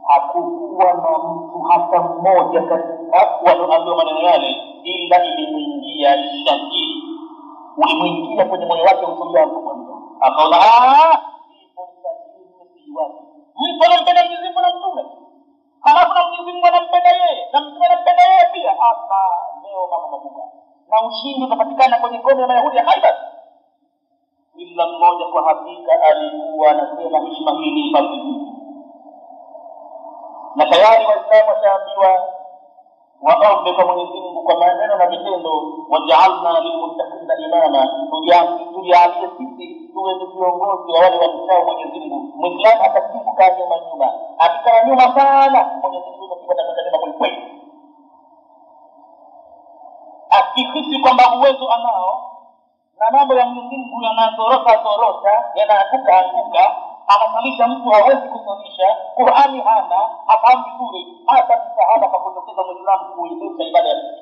hakukuwa na mtu hata mmoja katika walioambiwa maneno yale ila ilimwingia shakii, ulimwingia kwenye moyo wake mtu yangu, akaona ipo shakii wake, mtu anampenda Mwenyezi Mungu na mtume, halafu na Mwenyezi Mungu anampenda yeye na mtume anampenda yeye pia. Hapa leo mambo makubwa, na ushindi utapatikana kwenye ngome ya Mayahudi ya Khaibar. Ila mmoja kwa hakika alikuwa anasema heshima hii ibadili, na tayari Waislamu washaambiwa waombe kwa Mwenyezi Mungu kwa maneno na vitendo, waja'alna lilmuttaqina imama, tujalie sisi tuwe viongozi wa wale wamchao Mwenyezi Mungu. Muislamu hatakiwi kukaa nyuma, akikaa nyuma sana Mwenyezi Mungu atapata neema kwa kweli. Akihisi kwamba uwezo anao na mambo ya Mwenyezi Mungu yanazorota yanaanguka, anasalisha mtu hawezi kusalisha, Qur'ani hana, hafahamu vizuri, hata msahaba kwa kutokeza Muislamu kuilisha ibada ya Mungu.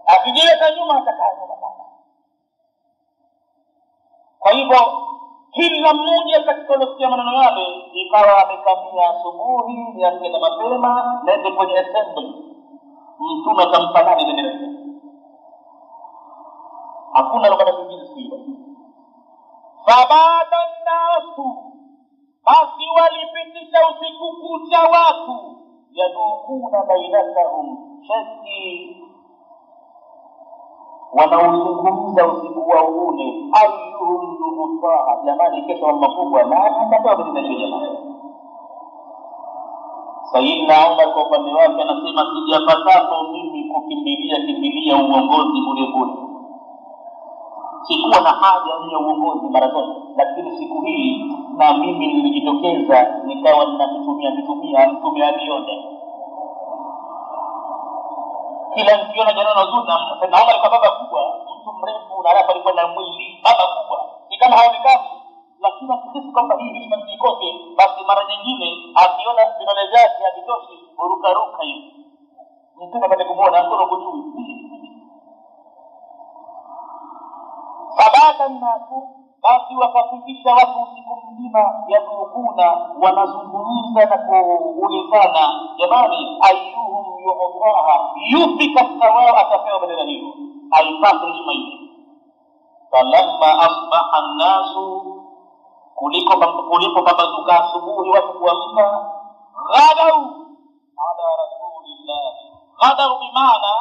Akijiweka nyuma atakaa nyuma sana. Kwa hivyo kila mmoja katika kusikia maneno yale ikawa amekamia asubuhi, nianze na mapema, nende kwenye assembly. Mtume atamfanani ndio hakuna lugha nyingine siyo. Fabada nasu, basi walipitisha usiku kucha watu, yadukuna bainatahum, shaki wanauzungumza usiku wa ule, ayyuhum yuhsaha, jamani kesho wa makubwa na atatoa bila jamani. Sayyidina Umar kwa upande wake anasema sijapatapo mimi kukimbilia uongozi bure. Sikuwa na haja ya uongozi mara zote, lakini siku hii na mimi nilijitokeza nikawa ninatumia mtume alione. Kila nikiona jana nzuri na alikuwa baba kubwa, mtu mrefu na alafu alikuwa na mwili baba kubwa. Ni kama haonekani, lakini akihisi kwamba hii heshima msikote, basi mara nyingine akiona vidole vyake havitoshi, ruka hivi. Mtume apate kumuona mkono kujui. Sabata nasu, basi wakafikisha watu usiku mzima, yadukuna, wanazungumza na kuulizana, jamani ayyuhum yu'taha, yupi katika wao atapewa badala hiyo, aipate heshima hiyo. Falamma asbaha an-nasu, kuliko pambazuka asubuhi watu kuamka, ghadau ala rasulillah, ghadau bimaana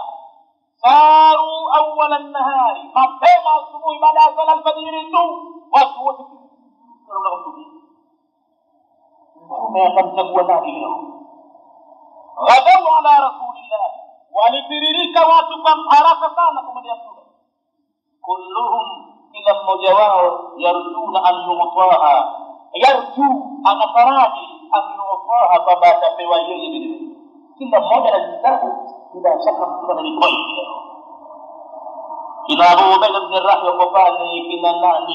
saru awwal an-nahari, mapema asubuhi baada ya sala al-fajr tu watu wote mtume akamchagua nani leo. Ghadau ala rasulillah, walitiririka watu kwa haraka sana kumwendea mtume. Kulluhum, kila mmoja wao, yarjuna an yu'taha, anataraji an yu'taha, kwamba atapewa yeye vile. Kila mmoja anajitabu bila shaka mtume analipoa leo. Kina Abu Ubaida bin Jarrah yuko pale, kina nani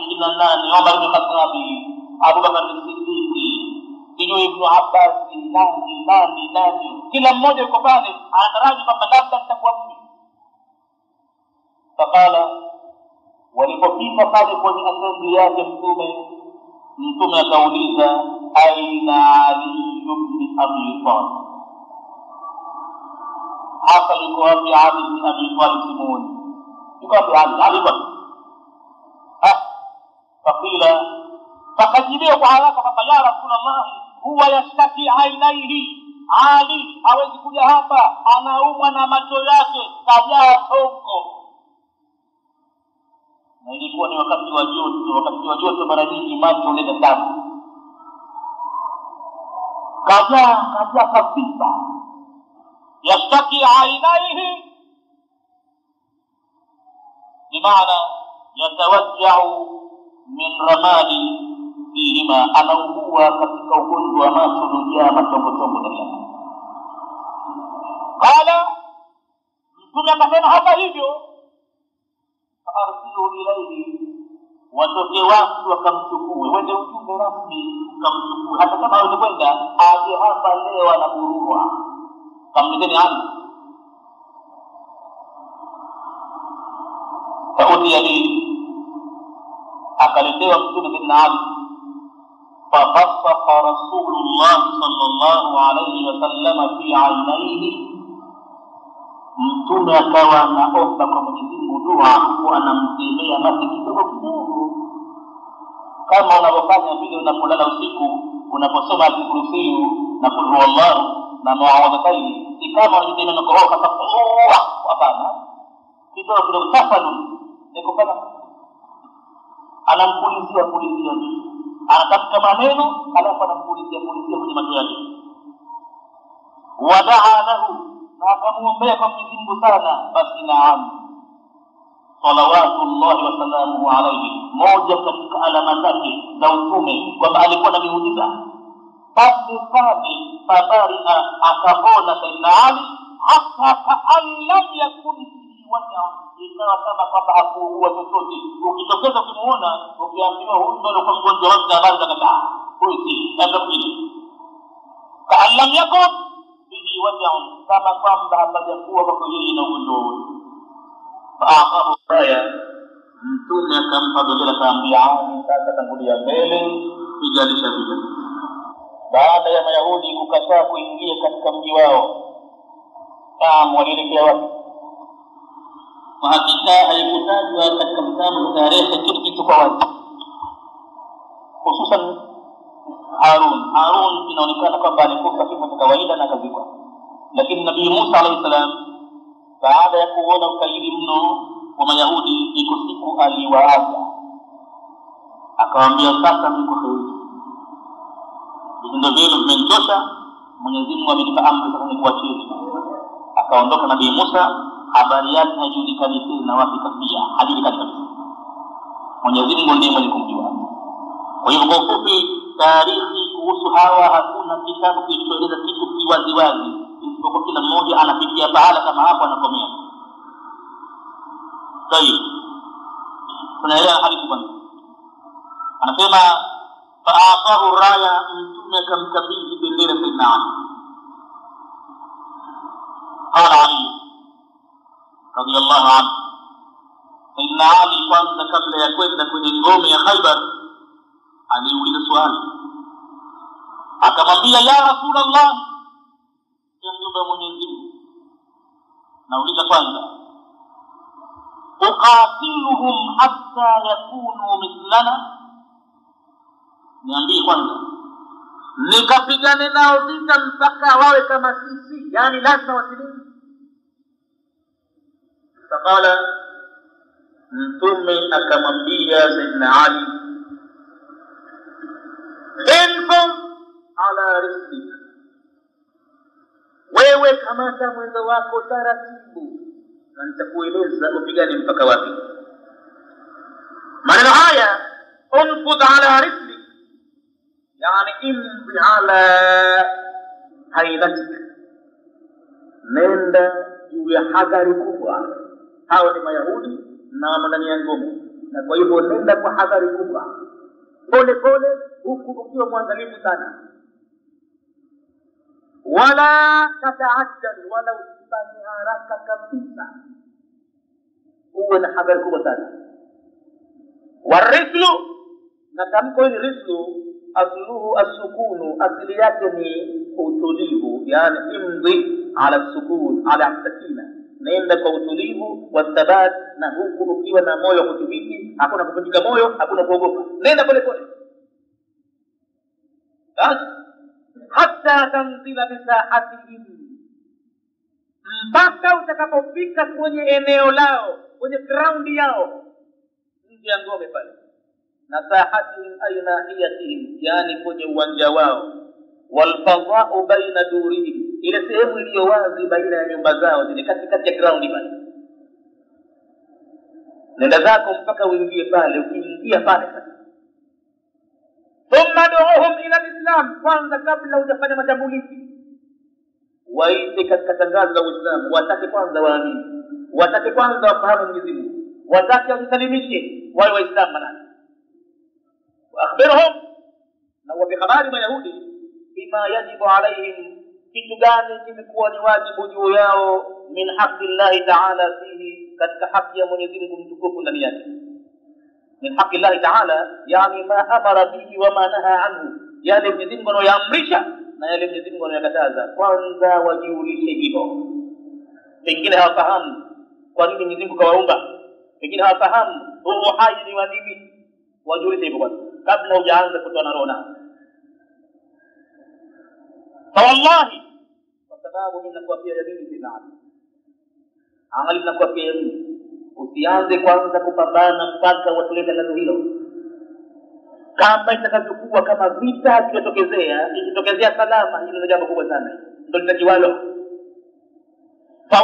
Umar bin Khattab, Abu Bakar as-Siddiq, Ibn Abbas, nani, kila mmoja yuko pale anataraji kwamba labda nitakuwa mimi. Fakala, walipofika pale kwenye assembly yake mtume akauliza, aina Ali ibn Abi Talib, hapa yuko wapi Ali ibn Abi Talib? Simoni yuko wapi Ali bwana? Fakila, fakajibiwa kwa haraka kwamba ya Rasulullah, huwa yashtaki ainaihi, Ali hawezi kuja hapa, anaumwa na macho yake kajaa tongo. Na ilikuwa ni wakati wa joto mara nyingi macho huleta damu, kajaa kabisa. Yashtaki ainaihi bimaana yatawajjau min ramadi fihima, anaugua katika ugonjwa wa macho uliojaa matongotongo ndani yake. Qala, mtume akasema hata hivyo, arsilu ilayhi, watoke watu wakamchukue, wende ujumbe rasmi ukamchukue, hata kama wewe kwenda aje hapa leo anaburua, kamleteni Ali. Faudi Ali akaletewa mtume Sayyidina Ali, fafasaqa Rasulullah sallallahu alayhi wasallam fi ainaihi, mtume akawa anaomba kwa Mwenyezi Mungu dua, huku anamtemea mate kidogo kidogo, kama unavyofanya vile unapolala usiku unaposoma al-Kursi na qul huwallahu na muawwadhatayn, si kama unajitema na kuhoka hapana, kidogo kidogo tafadhali nikufanya, anampulizia anatafuta maneno alafu anampulizia kwenye macho yake. Wadaa lahu, na akamuombea kwa Mwenyezi Mungu sana. Basi naam, salawatullahi wa salamuhu alayhi, moja katika alama zake za utume kwamba alikuwa na miujiza. Basi pale fabaria, akapona Sayyidina Ali, hata kaan lam yakun wajaa, ikawa kama kwamba hakuugua chochote. Ukitokeza ukimuona, ukiambiwa huyu ndio alikuwa mgonjwa wa habari za kataa, huyu si labda mwingine, kaan lam yakun bihi wajaa, kama kwamba hapajakuwa kwa yeye na ugonjwa wote. Faaqahu haya, mtume akampa bendera, akaambia Ali, sasa tangulia mbele, pigalisha vita. Baada ya Mayahudi kukataa kuingia katika mji wao, walielekea wapi? Kwa hakika haikutajwa katika vitabu vya tarehe kitu kwa wazi, hususan Harun inaonekana kwamba alikufa kifo cha kawaida na akazikwa. Lakini Nabii Musa alayhi salam, baada ya kuona ukaidi mno wa Mayahudi, iko siku aliwaaga, akawaambia sasa mko heri, ndio vile mmenitosha, Mwenyezi Mungu amenipa amri sasa nikuachieni. Akaondoka Nabii Musa, habari yake haijulikani tena wapi kabisa, hajulikani kabisa. Mwenyezi Mungu ndiye mwenye kumjua. Kwa hiyo kwa ufupi, taarifa kuhusu hawa hakuna kitabu kilichoeleza kitu kiwaziwazi, isipokuwa kila mmoja anafikia pahala kama hapo anakomea. Tayeb, tunaelewa hadithi kwanza. Anasema faaqahu raya, mtume akamkabidhi bendera Sayyidina Ali. Qala Ali radiyallahu anhu, Sayyidina Ali kwanza kabla ya kwenda kwenye ngome ya Khaybar aliuliza swali, akamwambia ya Rasulullah, ya mjumbe wa Mwenyezi Mungu, nauliza kwanza, uqatiluhum hatta yakunu mithlana, niambie kwanza nikapigane nao vita mpaka wawe kama sisi, yani lazima wasilimu? Faqala, mtume akamwambia Sayyidina Ali, infum ala rizqik, wewe kamata mwendo wako taratibu na nitakueleza upigane mpaka wapi. Maneno haya unfud ala rizqik, yani imdi ala hailatik, nenda juu ya hadhari kubwa. Hawa ni Mayahudi na ndani ya ngome, na kwa hivyo nenda kwa hadhari kubwa, pole pole, huku ukiwa mwangalifu sana. Wala tataajjal, wala usifanye haraka kabisa, uwe na hadhari kubwa sana. Warislu, na tamko hili rislu asluhu as-sukunu, asili yake ni utulivu, yani imdi ala sukun ala sakina, nenda kwa utulivu wa thabat, na huku ukiwa na moyo kudhibiti, hakuna kuvunjika moyo, hakuna kuogopa, nenda pole pole. Hatta tanzila bisahatihim, mpaka utakapofika kwenye eneo lao, kwenye ground yao, nje ya ngome pale. Na sahatihim ay nahiyatihim, yani kwenye uwanja wao. Walfadha'u baina durihim, ile sehemu iliyo wazi baina ya nyumba zao, zile katikati ya ground pale. Nenda zako mpaka uingie pale. Ukiingia pale sasa, thumma du'uhum ila al-islam, kwanza kabla hujafanya mashambulizi waite katika tangazo la Uislamu, watake kwanza waamini, watake kwanza wafahamu Mwenyezi Mungu, watake wajisalimishe wawe Waislamu. Manani akhbirhum, na wape habari mayahudi, bima yajibu alaihim, kitu gani kimekuwa ni wajibu juu yao, min haqi llahi ta'ala fihi, katika haki ya Mwenyezi Mungu mtukufu ndani yake. Min haqi llahi ta'ala yani ma amara bihi wa ma naha anhu, yale Mwenyezi Mungu anayoamrisha na yale Mwenyezi Mungu anayokataza. Kwanza wajiulishe hilo. Pengine hawafahamu kwa nini Mwenyezi Mungu kawaumba, pengine hawafahamu uhai ni wa nini. Wajiulishe hivyo kwanza kabla hujaanza kutoa narona. Wallahi, kwa sababu mimi nakuapia yamini bila angali nakuapia yamini, usianze kwanza kupambana mpaka watulete tangazo hilo. Kama itakavyokuwa kama vita ikitokezea salama, hilo ni jambo kubwa sana, ndio litakiwalo.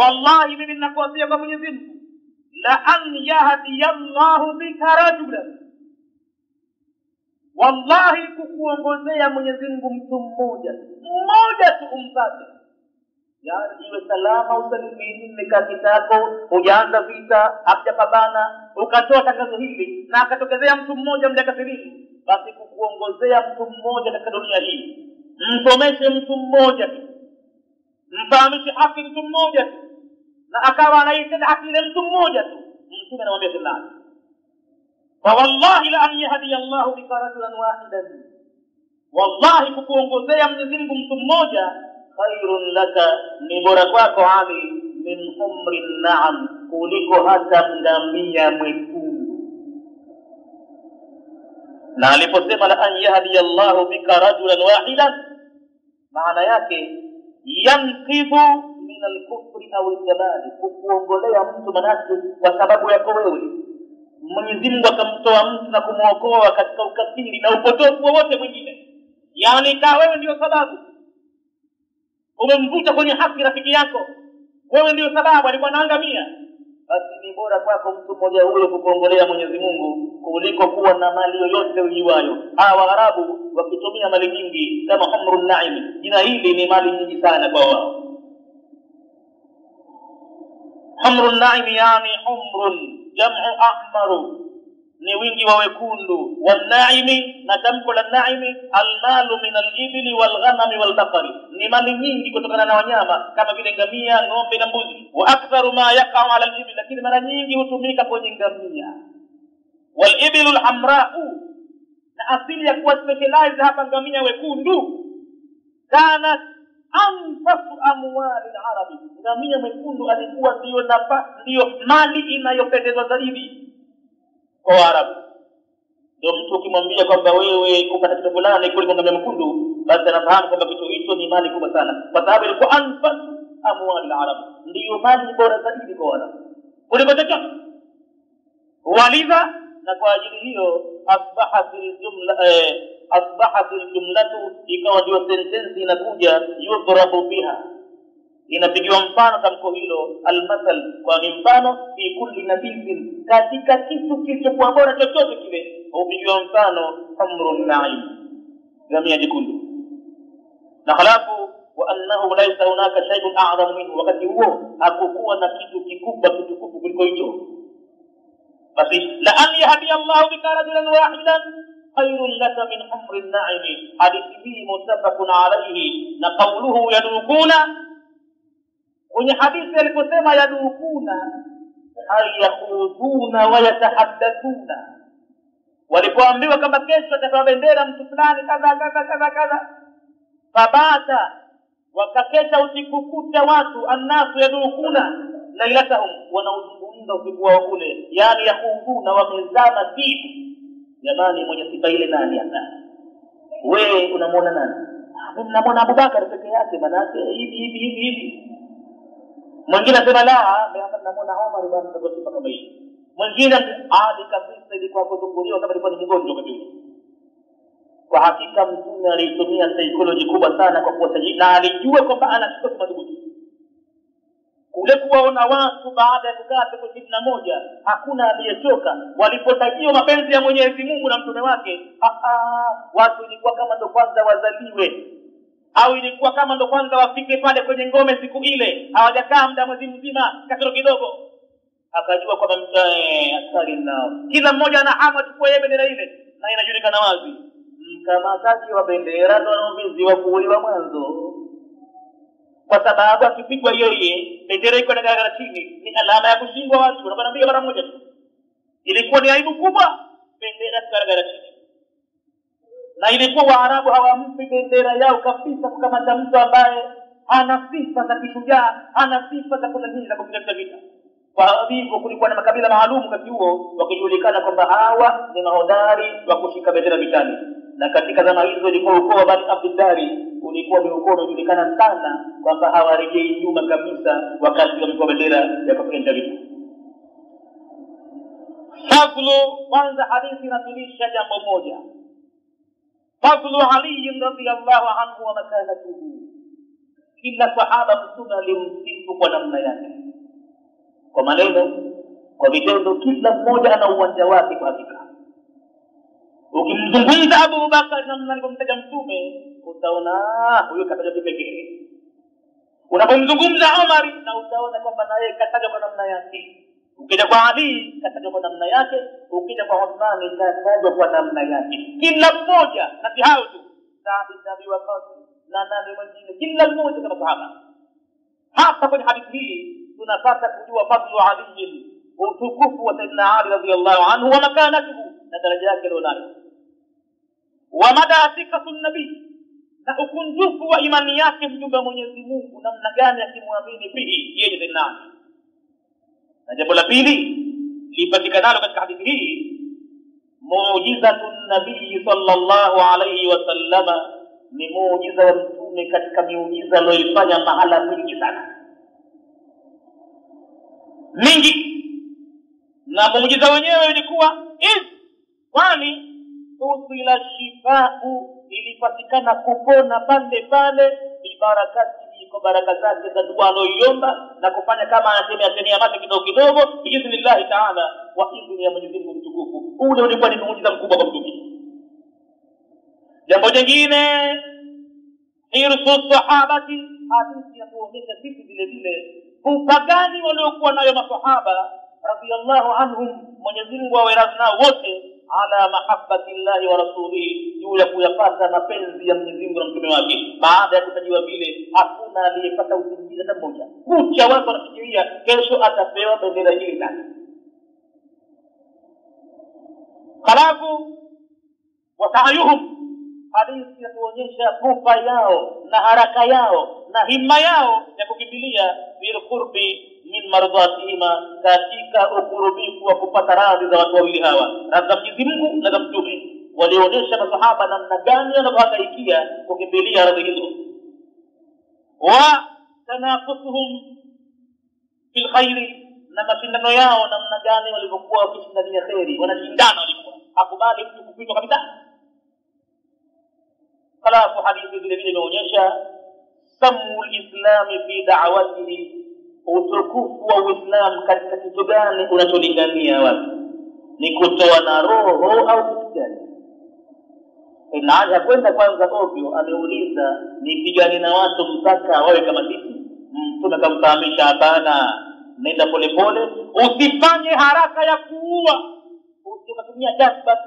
Wallahi, mimi nakuapia kwa Mwenyezi Mungu, la an yahdiyallahu bika rajulan, wallahi kukuongozea Mwenyezi Mungu mtu mmoja tu umpate, yani iwe salama usalimini, nimekaa kitako, hujaanza vita, hajapambana, ukatoa tangazo hili na akatokezea mtu mmoja mjakasilimu, basi kukuongozea mtu mmoja katika dunia hii, msomeshe mtu mmoja tu, mfahamishe haki mtu mmoja tu, na akawa anaitenda haki ile mtu mmoja tu, mtume anamwambia sallallahu. Wallahi la an yahdiyallahu bika rajulan wahidan, wallahi kukuongozea Mwenyezi Mungu mtu mmoja, khairun laka, ni bora kwako, ali min umrin na'am, kuliko hata ngamia mwekundu. Na aliposema la an yahdiyallahu bika rajulan wahidan, maana yake yanqidhu min al-kufri au al-jalali, kukuongolea mtu manake kwa sababu yako wewe Mwenyezi Mungu akamtoa mtu na kumuokoa katika ukafiri na upotofu wowote mwingine. Yani kaa wewe ndio sababu umemvuta kwenye haki rafiki yako, wewe ndio sababu alikuwa anaangamia, basi ni bora kwako mtu mmoja huyo kukuongolea Mwenyezi Mungu kuliko kuwa na mali yoyote uliwayo. Hawa Waarabu wakitumia mali nyingi kama humrun na'im, jina hili ni mali nyingi sana kwa wao. Humrun na'im yani humrun jam'u ahmaru, ni wingi wa wekundu, wal-na'imi, na tamko la na'imi al-malu min al-ibli wal-ghanami wal-baqari, ni mali nyingi kutokana na wanyama kama vile ngamia, ng'ombe na mbuzi. Wa aktharu ma yaqa'u 'ala al-ibli, lakini mara nyingi hutumika kwenye ngamia. Wal-iblu al-hamra'u, na asili ya kuwa specialize hapa ngamia wekundu, kanat anfasu amwali al-arabi, ngamia mwekundu alikuwa ndio mali inayopendezwa zaidi kwa Waarabu. Ndio mtu ukimwambia kwamba wewe kupata kitu fulani kuliko ngamia mwekundu, basi anafahamu kwamba kitu hicho ni mali kubwa sana, kwa sababu ilikuwa anfasu amwali al-arab, ndio mali bora zaidi kwa Waarabu kuliko chochote. Walidha, na kwa ajili hiyo asbahat al-jumlatu, ikawa ndio sentensi inakuja yudhrabu biha, inapigiwa mfano tamko hilo, almasal, kwa ni mfano, fi kulli nabiyyin, katika kitu kilichokuwa bora chochote kile upigiwa mfano humrun na'im, ngamia jekundu. Na halafu wa annahu laysa hunaka shay'un a'zamu minhu, wakati huo hakukuwa na kitu kikubwa kitukufu kuliko hicho. Basi la an yahdi Allahu bika rajulan wahidan khairun laka min humrin na'im, hadithi muttafaqun alayhi. Na qawluhu yadukuna, kwenye hadithi aliposema yadukuna ay yakhuduna wa yatahaddathuna, walipoambiwa kama kesho atapewa bendera mtu fulani kadha, fabata, wakakesha usiku kucha watu, annasu yadukuna lailatahum, wanauzungumza usiku wao kule, yani yakhuduna, wamezama tifu. Jamani, mwenye sifa ile nani hapa? Wewe unamwona nani? Mimi namuona Abubakar peke yake, manake hivi. Mwingine anasema la, mimi namuona Omar bwana, ndio sifa kama hii. Mwingine Ali kabisa, ilikuwa kuzunguriwa kama ilikuwa ni mgonjwa kabisa. Kwa hakika mtume alitumia psychology kubwa sana kwa kuwasajili, na alijua kwamba ana kitu madhubuti. Kule kuwaona watu baada ya kukaa siku 21 hakuna aliyechoka, walipotajiwa mapenzi ya Mwenyezi Mungu na mtume wake, watu ilikuwa kama ndo kwanza wazaliwe, au ilikuwa kama ndo kwanza wafike pale kwenye ngome siku ile, hawajakaa muda mwezi mzima kasoro kidogo. Akajua kwamba askari nao kila mmoja ana hamu achukue bendera ile, na inajulikana wazi mkamataji wa bendera ndo anaoviziwa kuuliwa mwanzo, kwa sababu akipigwa yeye bendera iko na chini ni alama ya kushindwa watu, wanapiga mara moja tu. Ilikuwa ni aibu kubwa bendera kugaragara chini, na ilikuwa Waarabu hawampi bendera yao kabisa kukamata mtu ambaye ana sifa za kishujaa, ana sifa za kunahii za kupigana vita. Kwa hivyo kulikuwa na makabila maalum wakati huo wakijulikana kwamba hawa ni mahodari wa kushika bendera vitani, na katika zama hizo ilikuwa ukoo wa Bani Abdidari ulikuwa ni ukoo unajulikana sana kwamba hawarejei nyuma kabisa wakati wa bendera ya kupigana vita. Fadlu, kwanza hadithi inatulisha jambo moja, fadlu Ali radhiyallahu anhu wa makanatuhu. Kila sahaba mtume alimsifu kwa namna yake, kwa maneno, kwa vitendo. Kila mmoja ana uwanja wake kwa hakika. Ukimzungumza Abu Bakar namna alivyomtaja mtume, utaona huyo kataja kipekee. Unapomzungumza Umar na utaona kwamba naye kataja kwa namna yake. Ukija kwa Ali kataja kwa namna yake, ukija kwa Uthman kataja kwa namna yake. Kila mmoja, na si hao tu, Saad bin Abi Waqqas na nani mwingine, kila mmoja kama sahaba. Hapa kwenye hadithi hii tunapata kujua fadlu Ali, utukufu wa Sayyidina Ali radhiyallahu anhu wa makanatuhu, na daraja yake alionayo, wa madasikatu nabii, na ukunjufu wa imani yake mjumbe wa Mwenyezi Mungu, namna gani akimwamini fihi yeye Sayyidina Ali. Na jambo la pili lipatikanalo katika hadithi hii, muujizatun nabii sallallahu alayhi wasallama, ni muujiza wa mtume katika miujiza aliyoifanya mahala mingi sana, mingi. Na muujiza wenyewe ilikuwa kwani usila shifau, ilipatikana kupona pande pale, bibarakati, kwa baraka zake za dua aloiomba na kufanya kama anatemea mate kidogo kidogo biidhnillah taala, wa idhni ya Mwenyezi Mungu mtukufu. Ule ulikuwa ni muujiza mkubwa kwa mtume. Jambo jingine, hirsu sahabati, hadithi ya kuonyesha sisi vile vile upagani waliokuwa nayo masahaba radhiyallahu anhum, Mwenyezi Mungu awe radhi nao wote, ala mahabbati llahi wa rasulihi, juu ya kuyapata mapenzi ya Mwenyezi Mungu na mtume wake. Baada ya kutajiwa vile, hakuna aliyepata usingizi hata mmoja. Kucha watu wanafikiria kesho atapewa bendera hili nani. Halafu watayuhum, hadithi ya kuonyesha pupa yao na haraka yao na himma yao ya kukimbilia bil qurbi min mardhatihima, katika ukurubifu wa kupata radhi za watu wawili hawa, radhi za Mwenyezi Mungu na za mtume. Walionyesha masahaba namna gani wanahangaikia kukimbilia radhi hizo. Wa tanafusuhum fil khairi, na mashindano yao namna gani walivyokuwa wakishindania khairi, wanashindana walikuwa, hakubali mtu kupitwa kabisa. Halafu hadithi vile vile inaonyesha samu al-islami fi da'watihi, utukufu wa Uislamu katika kitu gani unacholingania watu, ni kutoa na roho au kitu gani? Inaanza kwenda kwanza ovyo, ameuliza nipigane na watu mpaka wawe kama sisi. Mtume akamfahamisha hapana, nenda polepole, usifanye haraka ya kuua, usitumie jazba,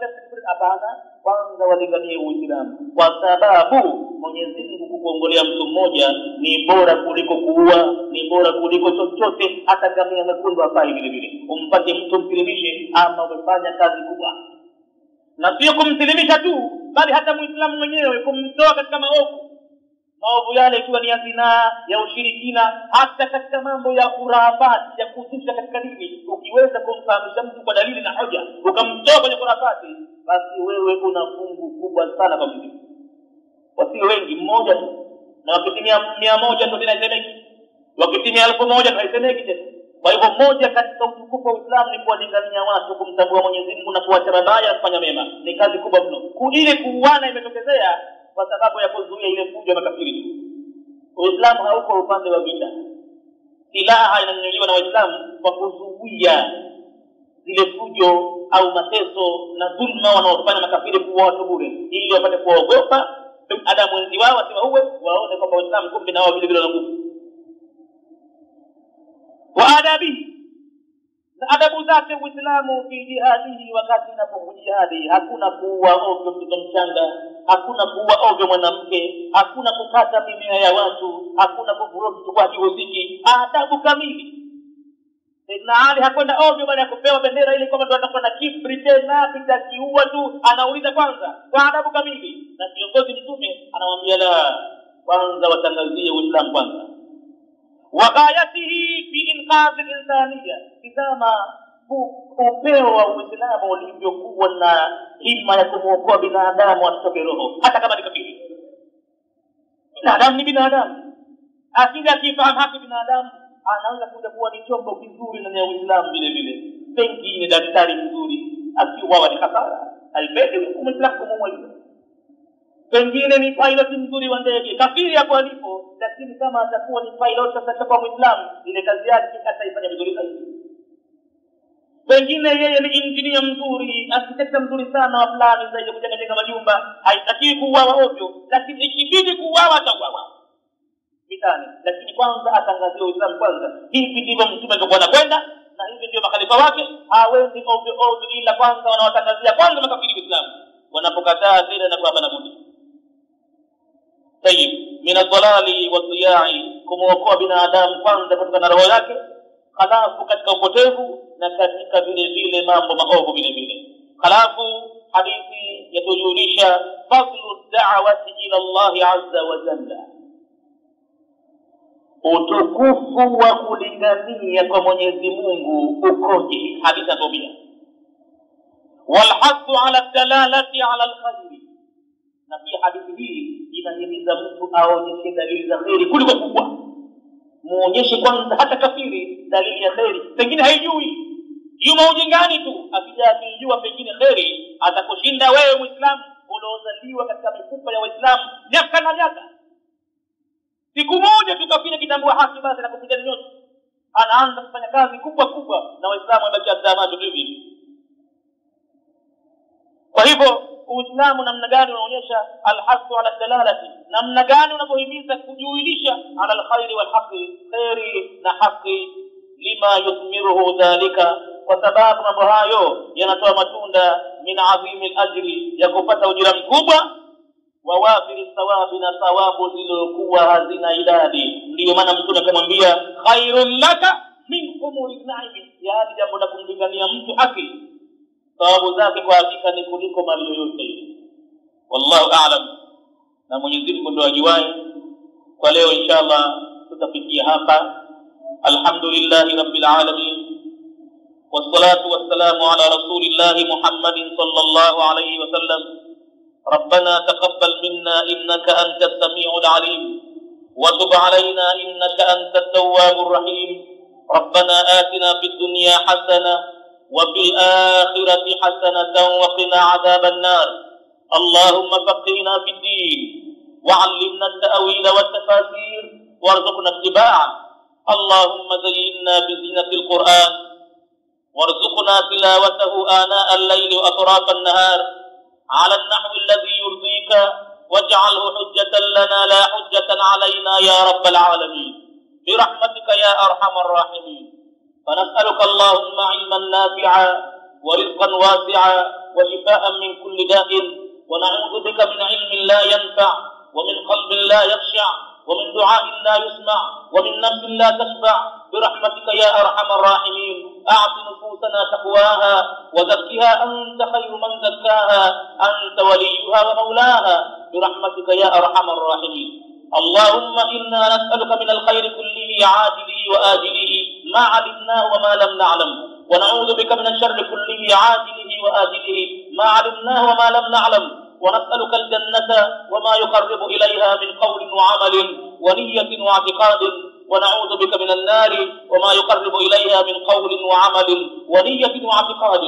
hapana, kwanza walinganie Uislamu, kwa sababu Mwenyezi Mungu kukuongolea mtu mmoja ni bora kuliko kuua, ni bora kuliko chochote. Hata kama yamekundu hafai vile vile umpate mtu msilimishe, ama umefanya kazi kubwa. Na sio kumsilimisha tu, bali hata Muislamu mwenyewe kumtoa katika maovu yale, ikiwa ni ya zinaa, ya ushirikina, hata katika mambo ya khurafati, ya kuzusha katika dini. Ukiweza kumfahamisha mtu kwa dalili na hoja, ukamtoa kwenye khurafati, basi wewe una fungu kubwa sana kwa Mungu. Wasio wengi, mmoja tu, na wakitimia 100 ndio inaisemeki, wakitimia 1000 ndio haisemeki tena. Kwa hivyo moja katika utukufu wa Uislamu ni kuwalingania watu kumtambua Mwenyezi Mungu na kuacha mabaya na kufanya mema. Ni kazi kubwa mno. Ile kuuana imetokezea kwa sababu ya kuzuia ile fujo ya makafiri. Uislamu hauko upande wa vita. Silaha inanyanyuliwa na Waislamu kwa kuzuia zile fujo au mateso na dhulma wanaofanya makafiri kwa watu bure, ili wapate kuogopa Adamu wenzi wao wasiwaue, waone kwamba Waislamu kumbe nao vile vile wana nguvu. Wa adabi, adabu zake Uislamu fi jihadihi, wakati inapojihadi hakuna kuua ovyo mtoto mchanga, hakuna kuua ovyo mwanamke, hakuna kukata mimea ya watu, hakuna kuvuruga kwa huziki, adabu kamili. Sayyidina Ali hakwenda ovyo baada ya kupewa bendera ile kwamba tunataka na kibri tena pitakiua tu, anauliza kwanza kwa adabu kamili, na kiongozi mtume anamwambia la, kwanza watangazie Uislamu kwanza. Waghayatihi fi inqadh al-insaniyya, kama upeo wa Uislamu ulivyokuwa na himma ya kumwokoa binadamu atoke roho, hata kama ni kafiri. Binadamu ni binadamu, akija akifahamu haki binadamu anaweza kuja kuwa ni chombo kizuri ndani ya Uislamu vile vile. Pengine daktari mzuri akiuawa ni hasara, haipende Muislamu kumuua yule. Pengine ni pilot mzuri wa ndege, kafiri hapo alipo, lakini kama atakuwa ni pilot sasa kwa Muislamu, ile kazi yake ataifanya vizuri zaidi. Pengine yeye ni engineer mzuri, architect mzuri sana wa plani zaidi kujenga majumba, haitaki kuuawa ovyo, lakini ikibidi kuuawa atauawa vitani. Lakini kwanza atangazie Uislamu kwanza. Hivi ndivyo mtume alikuwa anakwenda, na hivi ndio makhalifa wake, hawezi ovyo ovyo, ila kwanza wanawatangazia kwanza makafiri Uislamu. Wanapokataa tena na kwa budi. Tayib, min ad-dalali wad-diya'i, kumwokoa binadamu kwanza kutoka na roho yake, halafu katika upotevu na katika vile vile mambo maovu vile vile. Halafu hadithi yatujulisha fadlu da'wati ila Allah azza wa jalla, utukufu wa kulingania kwa Mwenyezi Mungu ukoje. Hadithi atobia walhathu ala dalalati ala alkhair, na pia hadithi hii inahimiza mtu aonyeshe dalili za khairi kuliko kubwa. Muonyeshe kwanza hata kafiri dalili ya khairi, pengine haijui, yumo ujingani tu, akija akijua pengine khairi atakushinda wewe Muislamu uliozaliwa katika mifupa ya Waislamu miaka na miaka. Siku moja tu kafiri kitambua haki basi na kupiga nyote, anaanza kufanya kazi kubwa kubwa na Waislamu wabakia tazama hivi. Kwa hivyo Uislamu namna gani unaonyesha alhasu ala dalalati, namna gani unapohimiza kujuilisha ala alkhairi walhaqi, khairi na haki, lima yuthmiruhu dhalika, kwa sababu mambo hayo yanatoa matunda min azimi alajri, ya kupata ujira mkubwa, wa wafiri thawabi, na thawabu zilizokuwa hazina idadi. Ndio maana mtume akamwambia khairun laka min umuri naimi, yaani jambo la kumlingania mtu haki thawabu zake kwa hakika ni kuliko mali yoyote ile. Wallahu a'lam, na Mwenyezi Mungu ndiye ajuaye. Kwa leo inshallah tutafikia hapa. Alhamdulillahi rabbil alamin, wassalatu wassalamu ala rasulillahi Muhammadin sallallahu alayhi wa sallam. ربنا تقبل منا إنك أنت السميع العليم، وتب علينا إنك أنت التواب الرحيم. ربنا آتنا في الدنيا حسنة وفي الآخرة حسنة وقنا عذاب النار. اللهم فقهنا في الدين، وعلمنا التأويل والتفاسير، وارزقنا اتباعه. اللهم زينا بزينة القرآن، وارزقنا تلاوته آناء الليل وأطراف النهار على النحو الذي يرضيك، واجعله حجة لنا لا حجة علينا يا رب العالمين، برحمتك يا أرحم الراحمين. فنسألك اللهم علما نافعا ورزقا واسعا وشفاء من كل داء، ونعوذ بك من علم لا ينفع، ومن قلب لا يخشع، ومن دعاء لا يسمع، ومن نفس لا تشبع، برحمتك يا أرحم الراحمين. أعط نفوسنا تقواها وزكها أنت خير من زكاها، أنت وليها ومولاها، برحمتك يا أرحم الراحمين. اللهم إنا نسألك من الخير كله عاجله وآجله ما علمناه وما لم نعلم، ونعوذ بك من الشر كله عاجله وآجله ما علمناه وما لم نعلم، ونسألك الجنة وما يقرب إليها من قول وعمل ونية واعتقاد، ونعوذ بك من النار وما يقرب إليها من قول وعمل ونية واعتقاد.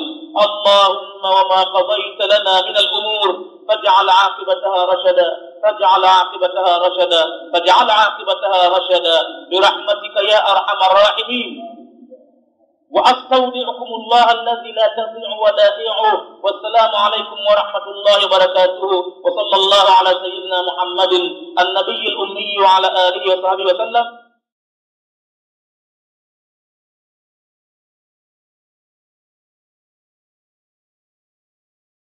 اللهم وما قضيت لنا من الأمور فاجعل عاقبتها رشدا، فاجعل عاقبتها رشدا، فاجعل عاقبتها رشدا، برحمتك يا أرحم الراحمين. وأستودعكم الله الذي لا تضيع ودائعه. والسلام عليكم ورحمة الله وبركاته، وصلى الله على سيدنا محمد النبي الأمي وعلى آله وصحبه وسلم.